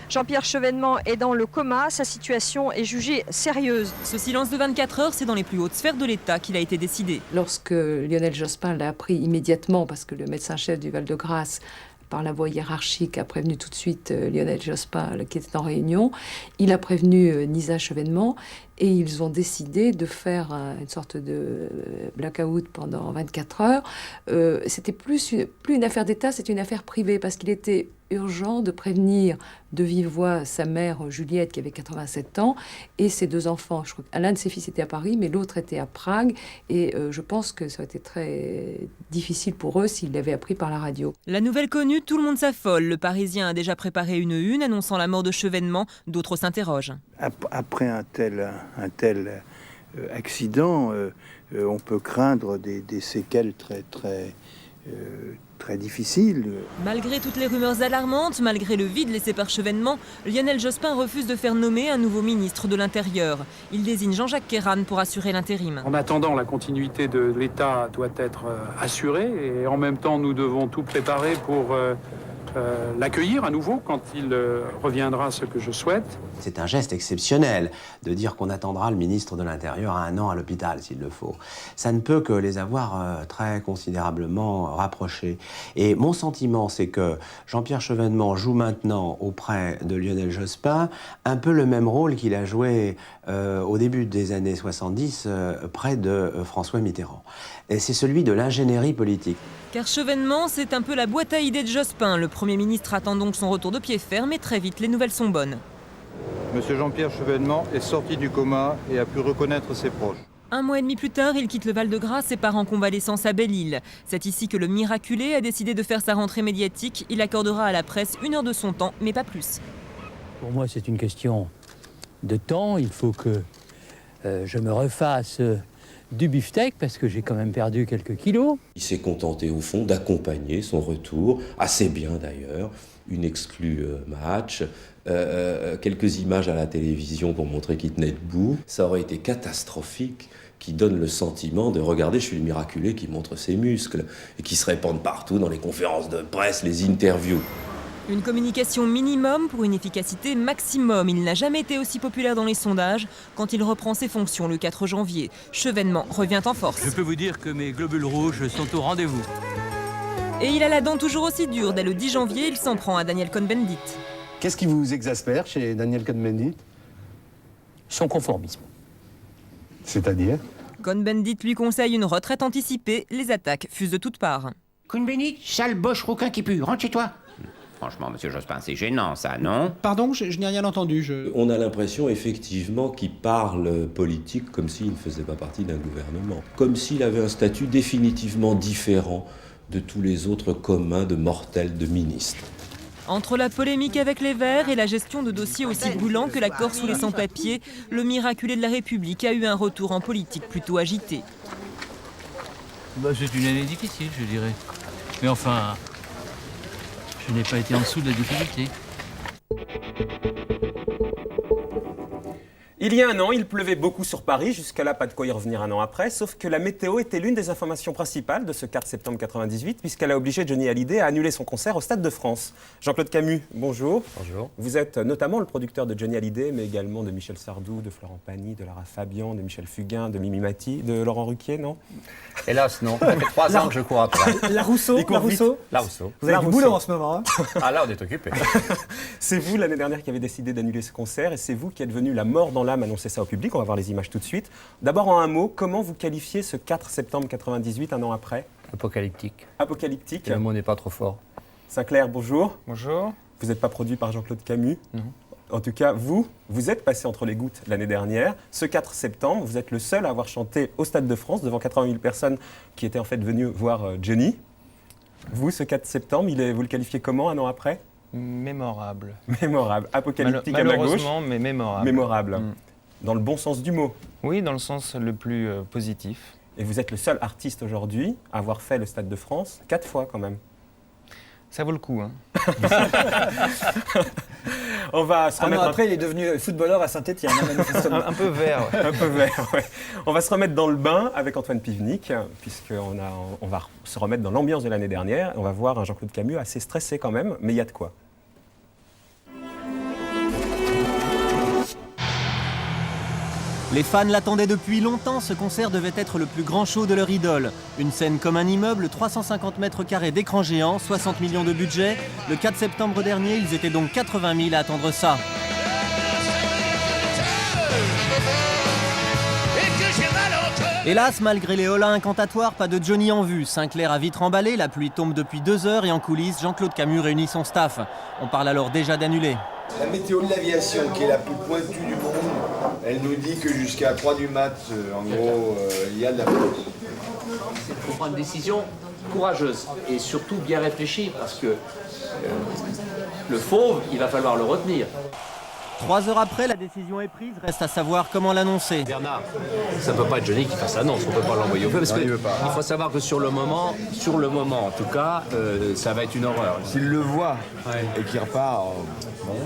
Jean-Pierre Chevènement est dans le coma, sa situation est jugée sérieuse. Ce silence de 24 heures, c'est dans les plus hautes sphères de l'État qu'il a été décidé. Lorsque Lionel Jospin l'a appris immédiatement, parce que le médecin-chef du Val-de-Grâce, par la voie hiérarchique, a prévenu tout de suite Lionel Jospin, qui était en réunion, il a prévenu Nisa Chevènement, et ils ont décidé de faire une sorte de blackout pendant 24 heures. C'était plus une affaire d'État, c'était une affaire privée, parce qu'il était urgent de prévenir de vive voix sa mère Juliette, qui avait 87 ans, et ses 2 enfants. Je crois qu'un de ses fils était à Paris, mais l'autre était à Prague, et je pense que ça aurait été très difficile pour eux s'ils l'avaient appris par la radio. La nouvelle connue, tout le monde s'affole. Le Parisien a déjà préparé une annonçant la mort de Chevènement. D'autres s'interrogent. Après un tel accident, on peut craindre des séquelles très difficiles. Malgré toutes les rumeurs alarmantes, malgré le vide laissé par Chevènement, Lionel Jospin refuse de faire nommer un nouveau ministre de l'Intérieur. Il désigne Jean-Jacques Kéran pour assurer l'intérim. En attendant, la continuité de l'État doit être assurée et en même temps, nous devons tout préparer pour l'accueillir à nouveau quand il reviendra, ce que je souhaite. C'est un geste exceptionnel de dire qu'on attendra le ministre de l'Intérieur 1 an à l'hôpital, s'il le faut. Ça ne peut que les avoir très considérablement rapprochés. Et mon sentiment, c'est que Jean-Pierre Chevènement joue maintenant auprès de Lionel Jospin un peu le même rôle qu'il a joué au début des années 70 près de François Mitterrand. Et c'est celui de l'ingénierie politique. Car Chevènement, c'est un peu la boîte à idées de Jospin. Le Premier ministre attend donc son retour de pied ferme et très vite, les nouvelles sont bonnes. Monsieur Jean-Pierre Chevènement est sorti du coma et a pu reconnaître ses proches. 1 mois et demi plus tard, il quitte le Val-de-Grâce et part en convalescence à Belle-Île. C'est ici que le miraculé a décidé de faire sa rentrée médiatique. Il accordera à la presse 1 heure de son temps, mais pas plus. Pour moi, c'est une question de temps. Il faut que je me refasse du beefsteak parce que j'ai quand même perdu quelques kilos. Il s'est contenté au fond d'accompagner son retour, assez bien d'ailleurs, une exclue match, quelques images à la télévision pour montrer qu'il tenait debout. Ça aurait été catastrophique, qui donne le sentiment de regarder, je suis le miraculé qui montre ses muscles et qui se répandent partout dans les conférences de presse, les interviews. Une communication minimum pour une efficacité maximum. Il n'a jamais été aussi populaire dans les sondages. Quand il reprend ses fonctions le 4 janvier, Chevènement revient en force. Je peux vous dire que mes globules rouges sont au rendez-vous. Et il a la dent toujours aussi dure. Dès le 10 janvier, il s'en prend à Daniel Cohn-Bendit. Qu'est-ce qui vous exaspère chez Daniel Cohn-Bendit? Son conformisme. C'est-à-dire? Cohn-Bendit lui conseille une retraite anticipée. Les attaques fusent de toutes parts. Cohn-Bendit, sale boche rouquin qui pue, rentre chez toi. Franchement, monsieur Jospin, c'est gênant, ça, non? Pardon, je n'ai rien entendu. On a l'impression, effectivement, qu'il parle politique comme s'il ne faisait pas partie d'un gouvernement. Comme s'il avait un statut définitivement différent de tous les autres communs de mortels de ministres. Entre la polémique avec les Verts et la gestion de dossiers aussi brûlants que la Corse ou les sans-papiers, le miraculé de la République a eu un retour en politique plutôt agité. C'est une année difficile, je dirais. Mais enfin, je n'ai pas été en dessous de la difficulté. Il y a 1 an, il pleuvait beaucoup sur Paris, jusqu'à là pas de quoi y revenir 1 an après, sauf que la météo était l'une des informations principales de ce 4 septembre 98, puisqu'elle a obligé Johnny Hallyday à annuler son concert au Stade de France. Jean-Claude Camus, bonjour. Bonjour. Vous êtes notamment le producteur de Johnny Hallyday, mais également de Michel Sardou, de Florent Pagny, de Lara Fabian, de Michel Fugain, de Mimi Mati, de Laurent Ruquier, non? Hélas, non. Ça fait 3 ans que je cours après. La Rousseau. La Rousseau. Vous avez du boulot en ce moment. Hein. Ah là, on est occupé. C'est vous, l'année dernière, qui avez décidé d'annuler ce concert, et c'est vous qui êtes venu la mort dans l'âme annoncer ça au public. On va voir les images tout de suite. D'abord, en un mot, comment vous qualifiez ce 4 septembre 98, 1 an après? Apocalyptique. Apocalyptique. Le mot n'est pas trop fort. Sinclair, bonjour. Bonjour. Vous n'êtes pas produit par Jean-Claude Camus? Non. En tout cas, vous êtes passé entre les gouttes l'année dernière. Ce 4 septembre, vous êtes le seul à avoir chanté au Stade de France devant 80 000 personnes qui étaient en fait venues voir Johnny. Vous, ce 4 septembre, vous le qualifiez comment 1 an après? Mémorable. Mémorable. Apocalyptique à ma gauche. Malheureusement, mais mémorable. Mémorable. Dans le bon sens du mot. Oui, dans le sens le plus positif. Et vous êtes le seul artiste aujourd'hui à avoir fait le Stade de France 4 fois quand même. Ça vaut le coup, hein. On va se remettre après, il est devenu footballeur à Saint-Étienne, manifestement. Un peu vert, ouais. Un peu vert, ouais. On va se remettre dans le bain avec Antoine Pivnik, puisqu'on va se remettre dans l'ambiance de l'année dernière. On va voir un Jean-Claude Camus assez stressé quand même, mais il y a de quoi. Les fans l'attendaient depuis longtemps, ce concert devait être le plus grand show de leur idole. Une scène comme un immeuble, 350 mètres carrés d'écran géant, 60 millions de budget. Le 4 septembre dernier, ils étaient donc 80 000 à attendre ça. Hélas, malgré les hollas incantatoires, pas de Johnny en vue. Sinclair a vite remballé, la pluie tombe depuis 2 heures et en coulisses, Jean-Claude Camus réunit son staff. On parle alors déjà d'annuler. La météo de l'aviation, qui est la plus pointue du monde, elle nous dit que jusqu'à 3 du mat, en gros, il y a de la pluie. Il faut prendre une décision courageuse et surtout bien réfléchie parce que le fauve, il va falloir le retenir. 3 heures après, la décision est prise, reste à savoir comment l'annoncer. Bernard, ça ne peut pas être Johnny qui fasse l'annonce, on ne peut pas l'envoyer au feu parce qu'il faut savoir que sur le moment en tout cas, ça va être une horreur. S'il le voit et qu'il repart, bon.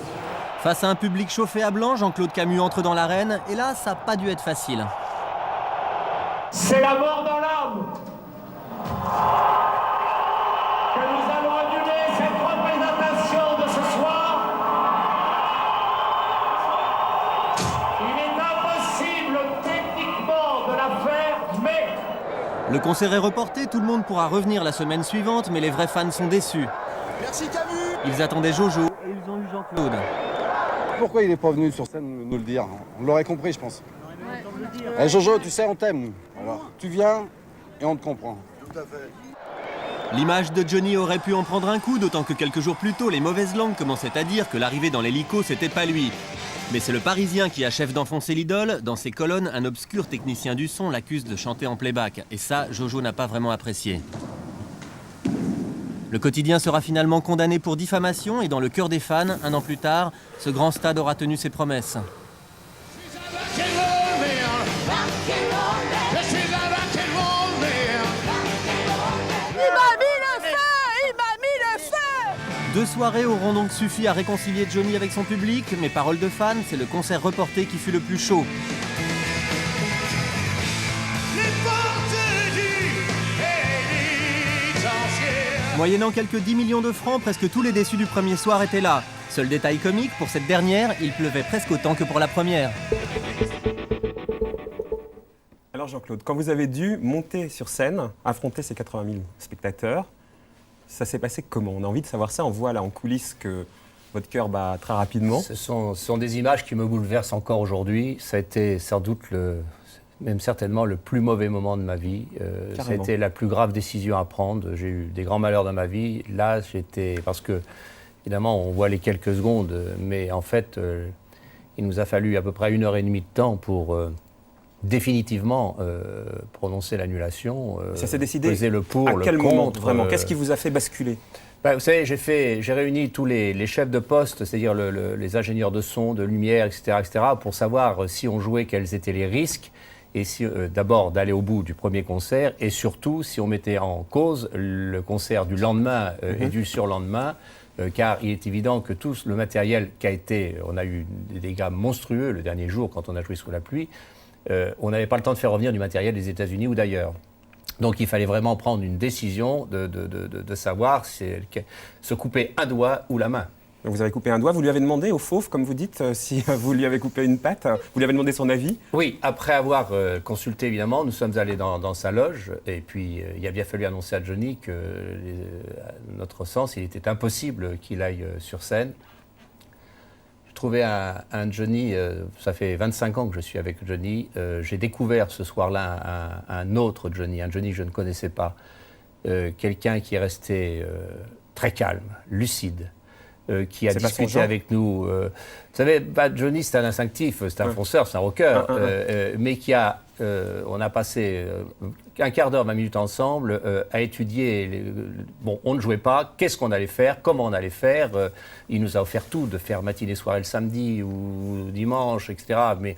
Face à un public chauffé à blanc, Jean-Claude Camus entre dans l'arène et là, ça n'a pas dû être facile. C'est la mort dans l'âme que nous allons annuler cette représentation. Le concert est reporté, tout le monde pourra revenir la semaine suivante, mais les vrais fans sont déçus. Merci Camus. Ils attendaient Jojo et ils ont eu Jean-Claude. Pourquoi il n'est pas venu sur scène nous le dire? On l'aurait compris, je pense. Eh, Jojo, tu sais, on t'aime. Tu viens et on te comprend. Tout à fait. L'image de Johnny aurait pu en prendre un coup, d'autant que quelques jours plus tôt, les mauvaises langues commençaient à dire que l'arrivée dans l'hélico, c'était pas lui. Mais c'est le Parisien qui achève d'enfoncer l'idole. Dans ses colonnes, un obscur technicien du son l'accuse de chanter en playback. Et ça, Jojo n'a pas vraiment apprécié. Le quotidien sera finalement condamné pour diffamation et dans le cœur des fans, un an plus tard, ce grand stade aura tenu ses promesses. Deux soirées auront donc suffi à réconcilier Johnny avec son public, mais parole de fan, c'est le concert reporté qui fut le plus chaud. Moyennant quelques 10 millions de francs, presque tous les déçus du premier soir étaient là. Seul détail comique, pour cette dernière, il pleuvait presque autant que pour la première. Alors Jean-Claude, quand vous avez dû monter sur scène, affronter ces 80 000 spectateurs, ça s'est passé comment? On a envie de savoir ça, on voit là en coulisses que votre cœur bat très rapidement. Ce sont des images qui me bouleversent encore aujourd'hui. Ça a été sans doute, même certainement, le plus mauvais moment de ma vie. Ça a été la plus grave décision à prendre. J'ai eu des grands malheurs dans ma vie. Là, parce que, évidemment, on voit les quelques secondes, mais en fait, il nous a fallu à peu près 1h30 de temps pour définitivement prononcer l'annulation. Ça s'est décidé peser le pour, à quel le moment, contre, vraiment? Qu'est-ce qui vous a fait basculer? Vous savez, j'ai réuni tous les chefs de poste, c'est-à-dire les ingénieurs de son, de lumière, etc., pour savoir si on jouait, quels étaient les risques, et si, d'abord d'aller au bout du premier concert, et surtout si on mettait en cause le concert du lendemain et du surlendemain, car il est évident que tout le matériel qui a été... On a eu des dégâts monstrueux le dernier jour quand on a joué sous la pluie. On n'avait pas le temps de faire revenir du matériel des États-Unis ou d'ailleurs. Donc il fallait vraiment prendre une décision de savoir se couper un doigt ou la main. Vous avez coupé un doigt, vous lui avez demandé au fauve, comme vous dites, si vous lui avez coupé une patte, vous lui avez demandé son avis? Oui, après avoir consulté évidemment, nous sommes allés dans sa loge et puis il a bien fallu annoncer à Johnny que, à notre sens, il était impossible qu'il aille sur scène. Trouvé un Johnny, ça fait 25 ans que je suis avec Johnny, j'ai découvert ce soir-là un autre Johnny, un Johnny que je ne connaissais pas, quelqu'un qui est resté très calme, lucide, qui a discuté avec nous. Vous savez, Johnny c'est un instinctif, c'est un fonceur, c'est un rocker, mais qui a, on a passé un quart d'heure, 20 minutes ensemble à étudier. Bon, on ne jouait pas, qu'est-ce qu'on allait faire, comment on allait faire. Il nous a offert tout, de faire matinée, soirée le samedi ou dimanche, etc. Mais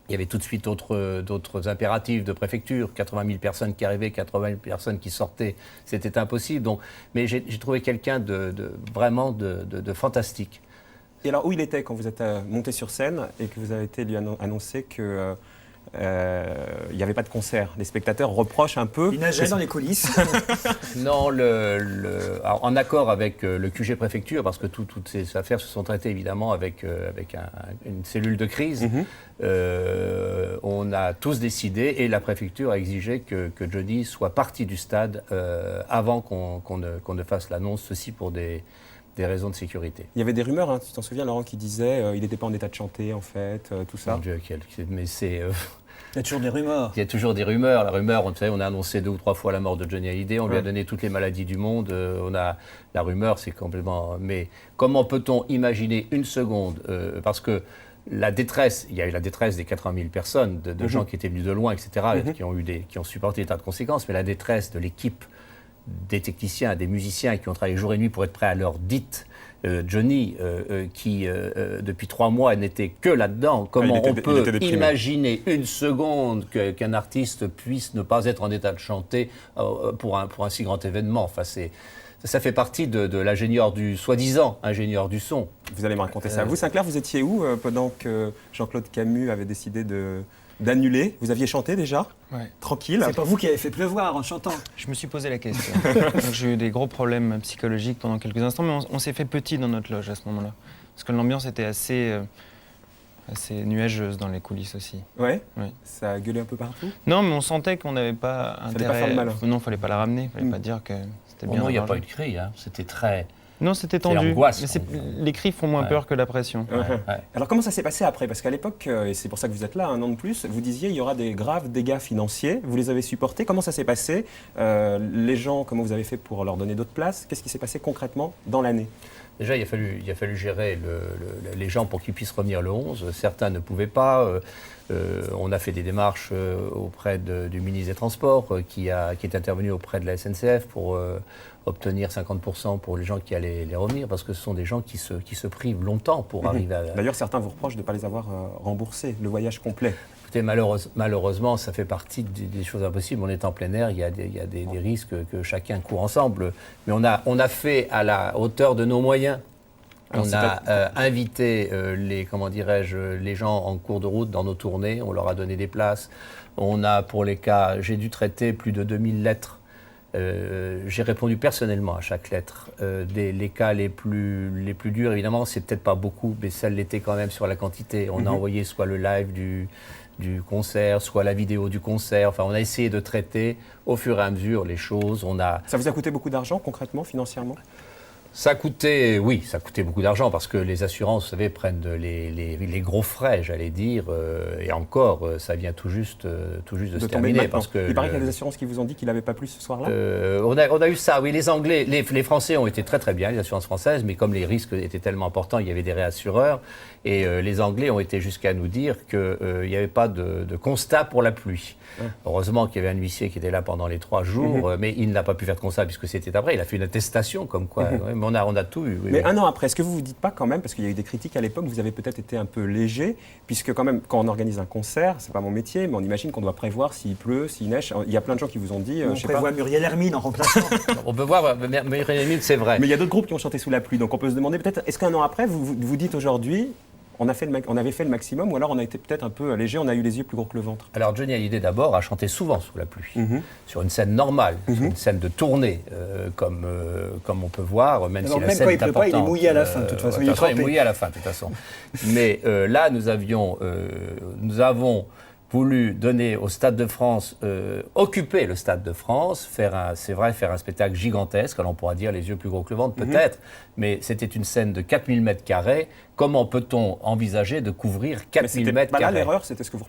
il y avait tout de suite d'autres impératifs de préfecture, 80 000 personnes qui arrivaient, 80 000 personnes qui sortaient, c'était impossible. Donc, mais j'ai trouvé quelqu'un vraiment de fantastique. Et alors, où il était quand vous êtes monté sur scène et que vous avez été lui annoncer que il n'y avait pas de concert? Les spectateurs reprochent un peu... Il nageait dans les coulisses. Non, alors, en accord avec le QG préfecture, parce que toutes ces affaires se sont traitées évidemment avec une cellule de crise, on a tous décidé, et la préfecture a exigé que Johnny soit parti du stade avant qu'on ne fasse l'annonce, ceci pour des raisons de sécurité. Il y avait des rumeurs, hein, tu t'en souviens Laurent, qui disaient il n'était pas en état de chanter en fait, tout ça. Mon Dieu, mais c'est... Il y a toujours des rumeurs. Il y a toujours des rumeurs. La rumeur, vous savez, on a annoncé 2 ou 3 fois la mort de Johnny Hallyday, on lui a donné toutes les maladies du monde, la rumeur, c'est complètement... Mais comment peut-on imaginer une seconde, parce que la détresse, il y a eu la détresse des 80 000 personnes, de gens qui étaient venus de loin, etc., qui ont supporté des tas de conséquences, mais la détresse de l'équipe, des techniciens, des musiciens qui ont travaillé jour et nuit pour être prêts à l'heure dite. Johnny, qui depuis 3 mois n'était que là-dedans. Comment on peut imaginer une seconde qu'un artiste puisse ne pas être en état de chanter pour un si grand événement? Enfin, ça fait partie de l'ingénieur soi-disant ingénieur du son. Vous allez me raconter ça. Vous, Sinclair, vous étiez où pendant que Jean-Claude Camus avait décidé d'annuler? Vous aviez chanté déjà? Ouais. Tranquille. C'est pas vous qui avez fait pleuvoir en chantant. Je me suis posé la question. Donc, j'ai eu des gros problèmes psychologiques pendant quelques instants, mais on s'est fait petit dans notre loge à ce moment-là. Parce que l'ambiance était assez assez nuageuse dans les coulisses aussi. Ouais. Oui. Ça a gueulé un peu partout? Non, mais on sentait qu'on n'avait pas intérêt... Fallait pas faire le malin. Non, fallait pas la ramener, fallait pas dire que c'était bien. Non, il n'y a arrangé. pas eu de cri, hein. C'était très... Non, c'était tendu. angoisse, Mais les cris font moins peur que la pression. Alors comment ça s'est passé après? Parce qu'à l'époque, et c'est pour ça que vous êtes là, 1 an de plus, vous disiez il y aura des graves dégâts financiers. Vous les avez supportés. Comment ça s'est passé? Les gens, comment vous avez fait pour leur donner d'autres places? Qu'est-ce qui s'est passé concrètement dans l'année? Déjà, il a fallu gérer les gens pour qu'ils puissent revenir le 11. Certains ne pouvaient pas. On a fait des démarches auprès du ministre des Transports qui est intervenu auprès de la SNCF pour obtenir 50% pour les gens qui allaient les revenir, parce que ce sont des gens qui se privent longtemps pour arriver à... D'ailleurs, certains vous reprochent de ne pas les avoir remboursés, le voyage complet. Écoutez, malheureusement, ça fait partie des choses impossibles. On est en plein air, il y a des risques que chacun court ensemble. Mais on a fait à la hauteur de nos moyens. On a invité les gens en cours de route dans nos tournées. On leur a donné des places. On a, pour les cas, j'ai dû traiter plus de 2000 lettres. J'ai répondu personnellement à chaque lettre. Les cas les plus durs, évidemment, c'est peut-être pas beaucoup, mais ça l'était quand même sur la quantité. On a envoyé soit le live du concert, soit la vidéo du concert. Enfin, on a essayé de traiter au fur et à mesure les choses. Ça vous a coûté beaucoup d'argent, concrètement, financièrement? Ça coûtait beaucoup d'argent parce que les assurances, vous savez, prennent les gros frais, j'allais dire, et encore, ça vient tout juste de se terminer. Parce que il paraît qu'il y a des assurances qui vous ont dit qu'il n'avait pas plu ce soir-là. On a eu ça, oui. Les Anglais, les Français ont été très très bien, les assurances françaises, mais comme les risques étaient tellement importants, il y avait des réassureurs, et les Anglais ont été jusqu'à nous dire qu'il n'y avait pas de constat pour la pluie. Heureusement qu'il y avait un huissier qui était là pendant les 3 jours, mais il n'a pas pu faire de constat puisque c'était après. Il a fait une attestation comme quoi. Mais on a tout eu. Mais 1 an après, est-ce que vous vous dites pas quand même, parce qu'il y a eu des critiques à l'époque, vous avez peut-être été un peu léger, puisque quand même, quand on organise un concert, c'est pas mon métier, mais on imagine qu'on doit prévoir s'il pleut, s'il neige. Il y a plein de gens qui vous ont dit. On prévoit Muriel Hermine en remplaçant. On peut voir Muriel Hermine, c'est vrai. Mais il y a d'autres groupes qui ont chanté sous la pluie, donc on peut se demander peut-être, est-ce qu'un an après, vous dites aujourd'hui, on avait fait le maximum, ou alors on a été peut-être un peu léger, on a eu les yeux plus gros que le ventre? Alors Johnny Hallyday d'abord a chanté souvent sous la pluie, sur une scène normale, sur une scène de tournée, comme on peut voir, même si la scène est importante. Pas, il est mouillé à la fin, de toute façon. Il est mouillé à la fin, de toute façon. Mais là, nous avons voulu donner au Stade de France, occuper le Stade de France, faire un spectacle gigantesque, alors on pourra dire les yeux plus gros que le ventre, peut-être, mais c'était une scène de 4000 mètres carrés. Comment peut-on envisager de couvrir 4000 mètres carrés? Là, l'erreur, c'était ce que vous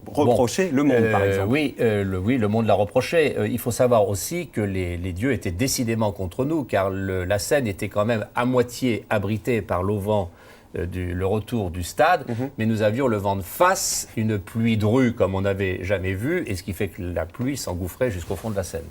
reprochez, Le Monde, par exemple. Oui, Le Monde l'a reproché. Il faut savoir aussi que les dieux étaient décidément contre nous, car la scène était quand même à moitié abritée par l'auvent, le retour du stade, mais nous avions le vent de face, une pluie de rue comme on n'avait jamais vu, et ce qui fait que la pluie s'engouffrait jusqu'au fond de la Seine.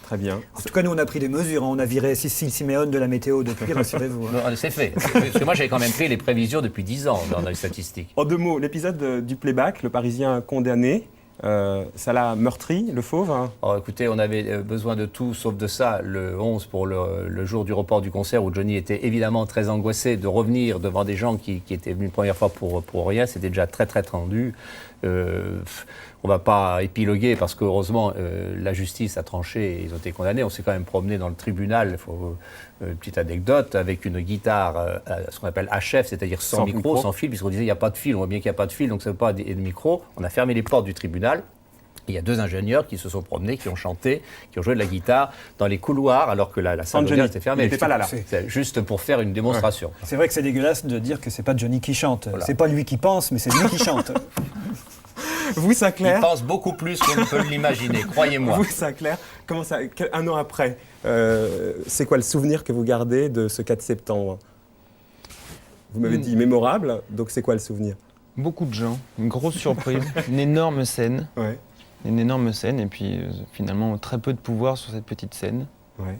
Très bien. En tout cas, nous, on a pris des mesures. On a viré Cécile Siméone de la météo depuis, rassurez-vous. C'est fait. Parce que moi, j'avais quand même pris les prévisions depuis 10 ans dans les statistiques. En 2 mots, l'épisode du playback, le Parisien condamné, ça l'a meurtri, le fauve, hein. Alors, écoutez, on avait besoin de tout sauf de ça. Le 11 pour le jour du report du concert, où Johnny était évidemment très angoissé de revenir devant des gens qui étaient venus une première fois pour rien. C'était déjà très très tendu. On ne va pas épiloguer parce qu'heureusement la justice a tranché et ils ont été condamnés. On s'est quand même promené dans le tribunal, une petite anecdote, avec une guitare, ce qu'on appelle HF, c'est-à-dire sans micro, sans fil, puisqu'on disait il n'y a pas de fil, on voit bien qu'il n'y a pas de fil, donc ça ne veut pas de micro. On a fermé les portes du tribunal. Il y a 2 ingénieurs qui se sont promenés, qui ont chanté, qui ont joué de la guitare dans les couloirs alors que la salle d'audience était fermée. Il n'était pas là. Juste pour faire une démonstration. C'est vrai que c'est dégueulasse de dire que c'est pas Johnny qui chante. Voilà. C'est pas lui qui pense, mais c'est lui qui chante. Vous, Sinclair? Il pense beaucoup plus qu'on ne peut l'imaginer, croyez-moi. Vous, Sinclair, comment ça, 1 an après, c'est quoi le souvenir que vous gardez de ce 4 septembre? Vous m'avez dit mémorable, donc c'est quoi le souvenir? Beaucoup de gens, une grosse surprise, une énorme scène. Ouais. Une énorme scène, et puis finalement très peu de pouvoir sur cette petite scène. Ouais.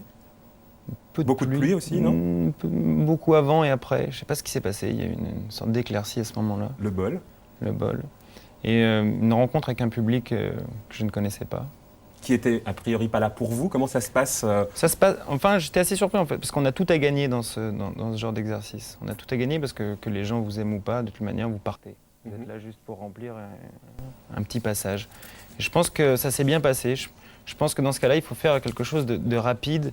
Beaucoup de pluie aussi, non? Beaucoup avant et après. Je ne sais pas ce qui s'est passé. Il y a eu une sorte d'éclaircie à ce moment-là. Le bol. Le bol. Et une rencontre avec un public que je ne connaissais pas. Qui était a priori pas là pour vous. Comment ça se passe? Ça se passe. Enfin, j'étais assez surpris en fait, parce qu'on a tout à gagner dans ce genre d'exercice. On a tout à gagner parce que les gens vous aiment ou pas, de toute manière, vous partez. Vous êtes là juste pour remplir un petit passage. Et je pense que ça s'est bien passé. Je pense que dans ce cas-là, il faut faire quelque chose de rapide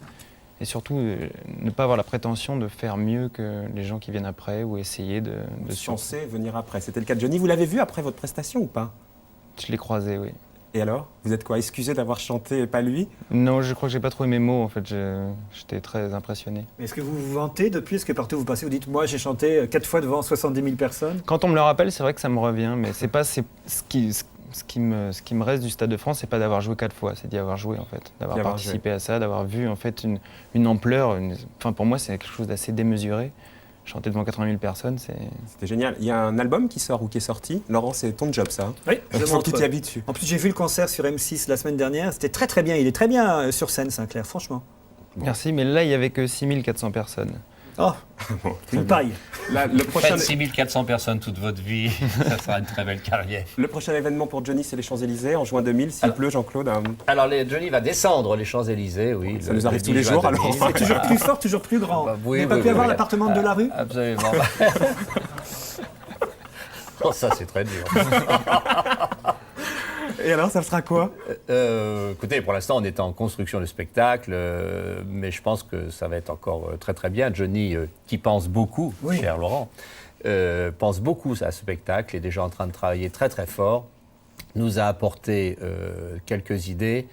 Et surtout, ne pas avoir la prétention de faire mieux que les gens qui viennent après ou essayer de Censé venir après. C'était le cas de Johnny. Vous l'avez vu après votre prestation ou pas? Je l'ai croisé, oui. Et alors? Vous êtes quoi, excusé d'avoir chanté et pas lui? Non, je crois que j'ai pas trouvé mes mots, en fait. J'étais très impressionné. Est-ce que vous vous vantez depuis? Est-ce que partout où vous passez, vous dites, moi j'ai chanté 4 fois devant 70 000 personnes? Quand on me le rappelle, c'est vrai que ça me revient, mais c'est pas ce qui me reste du Stade de France, c'est pas d'avoir joué 4 fois, c'est d'y avoir joué en fait, d'avoir participé à ça, d'avoir vu en fait une ampleur. Enfin, pour moi, c'est quelque chose d'assez démesuré. Chanter devant 80 000 personnes, C'était génial. Il y a un album qui sort ou qui est sorti. Laurent, c'est ton job, ça. Oui, il faut que tu t'y habitues. En plus, j'ai vu le concert sur M6 la semaine dernière. C'était très très bien. Il est très bien sur scène, Sinclair, franchement. Merci, mais là, il n'y avait que 6400 personnes. Oh, une paille. Le prochain... Faites 6400 personnes toute votre vie, ça sera une très belle carrière. Le prochain événement pour Johnny, c'est les Champs-Élysées en juin 2000. S'il pleut, Jean-Claude. Alors, Johnny va descendre les Champs-Élysées, oui. Ça nous arrive tous les jours, alors. C'est toujours plus fort, toujours plus grand. Bah, vous n'avez pas pu avoir l'appartement de la rue? Absolument. Oh, ça, c'est très dur. Et alors, ça sera quoi? Écoutez, pour l'instant, on est en construction de spectacle, mais je pense que ça va être encore très très bien. Johnny, qui pense beaucoup, cher Laurent, pense beaucoup à ce spectacle, est déjà en train de travailler très très fort, nous a apporté quelques idées.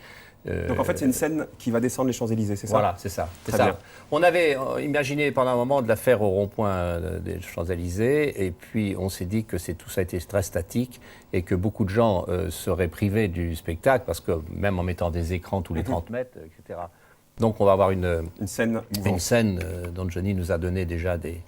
Donc en fait, c'est une scène qui va descendre les Champs-Élysées, c'est ça? Voilà, c'est ça. Très bien. On avait imaginé pendant un moment de la faire au rond-point des Champs-Élysées, et puis on s'est dit que tout ça a été très statique et que beaucoup de gens seraient privés du spectacle, parce que même en mettant des écrans tous les 30 mètres, etc. Donc on va avoir une scène dont Johnny nous a donné déjà des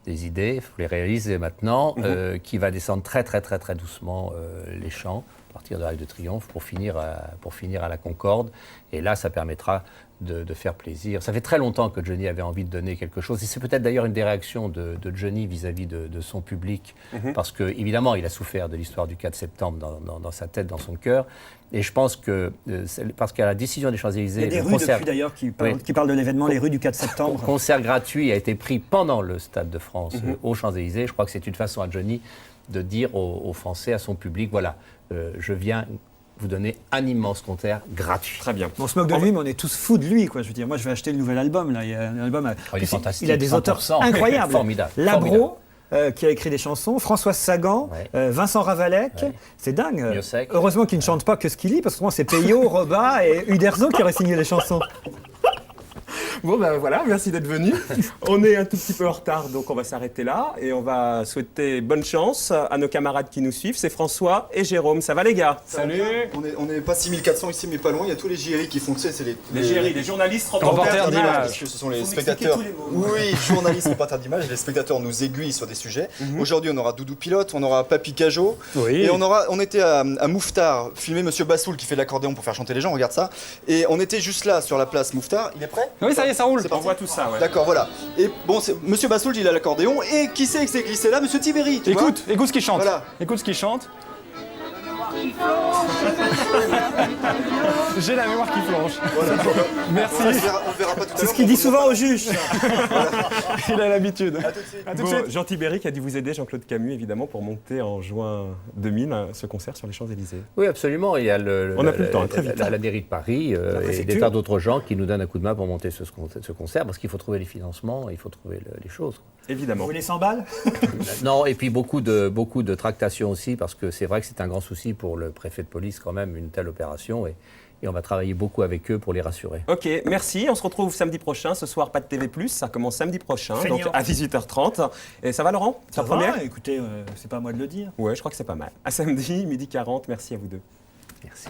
idées, il faut les réaliser maintenant, qui va descendre très très très très doucement les champs, partir de l'Arc de Triomphe pour finir à la Concorde. Et là, ça permettra de faire plaisir. Ça fait très longtemps que Johnny avait envie de donner quelque chose. Et c'est peut-être d'ailleurs une des réactions de Johnny vis-à-vis de son public. Parce qu'évidemment, il a souffert de l'histoire du 4 septembre dans sa tête, dans son cœur. Et je pense que, parce qu'à la décision des Champs-Élysées... Il y a des rues depuis d'ailleurs qui parlent de l'événement, les rues du 4 septembre. Le concert gratuit a été pris pendant le Stade de France aux Champs-Élysées. Je crois que c'est une façon à Johnny de dire aux Français, à son public, voilà, je viens vous donner un immense concert gratuit. Très bien. On se moque de lui, mais on est tous fous de lui, quoi. Je veux dire, moi, je vais acheter le nouvel album, là. Il y a un album... il est fantastique. Il a des auteurs incroyables. Formidable. Labro, qui a écrit des chansons, Françoise Sagan, Vincent Ravalec, c'est dingue. Miossec. Heureusement qu'il ne chante pas que ce qu'il lit, parce que souvent c'est Peyo, Roba et Uderzo qui auraient signé les chansons. Bon ben voilà, merci d'être venu. On est un tout petit peu en retard, donc on va s'arrêter là et on va souhaiter bonne chance à nos camarades qui nous suivent. C'est François et Jérôme. Ça va les gars? Salut. On n'est pas 6400 ici, mais pas loin. Il y a tous les JRI qui font, tu sais, c'est les JRI, les journalistes reporters d'image. Parce que ce sont les spectateurs. Oui, journalistes reporters d'image. Et les spectateurs nous aiguillent sur des sujets. Aujourd'hui, on aura Doudou Pilote, on aura Papy Cajot. Et on était à Mouffetard, filmer Monsieur Bassoul qui fait l'accordéon pour faire chanter les gens. Regarde ça. Et on était juste là sur la place Mouffetard. Il est prêt? Oui, ça y est, ça roule. On voit tout ça, ouais. D'accord, voilà. Et bon, Monsieur Bassoul, il a l'accordéon. Et qui c'est qui s'est glissé là? Monsieur Tiberi. Écoute ce qu'il chante. Voilà. Écoute ce qu'il chante. J'ai la mémoire qui flanche. Voilà. Merci. On verra pas tout à l'heure. C'est ce qu'il dit souvent au juge. Il a l'habitude. À tout de suite. Jean Tiberi qui a dû vous aider, Jean-Claude Camus évidemment, pour monter en juin 2000 ce concert sur les Champs-Élysées. Oui, absolument. Il y a on a plus le temps, très vite. La mairie de Paris et des tas d'autres gens qui nous donnent un coup de main pour monter ce concert, parce qu'il faut trouver les financements, il faut trouver les choses. Évidemment. Vous voulez 100 balles? Non, et puis beaucoup de tractations aussi, parce que c'est vrai que c'est un grand souci pour le préfet de police quand même, une telle opération, et on va travailler beaucoup avec eux pour les rassurer. Ok, merci. On se retrouve samedi prochain. Ce soir, pas de TV+, ça commence samedi prochain, donc à 18h30. Et ça va, Laurent? Ça va, première? Écoutez, c'est pas à moi de le dire. Ouais, je crois que c'est pas mal. À samedi, 12h40. Merci à vous deux. Merci.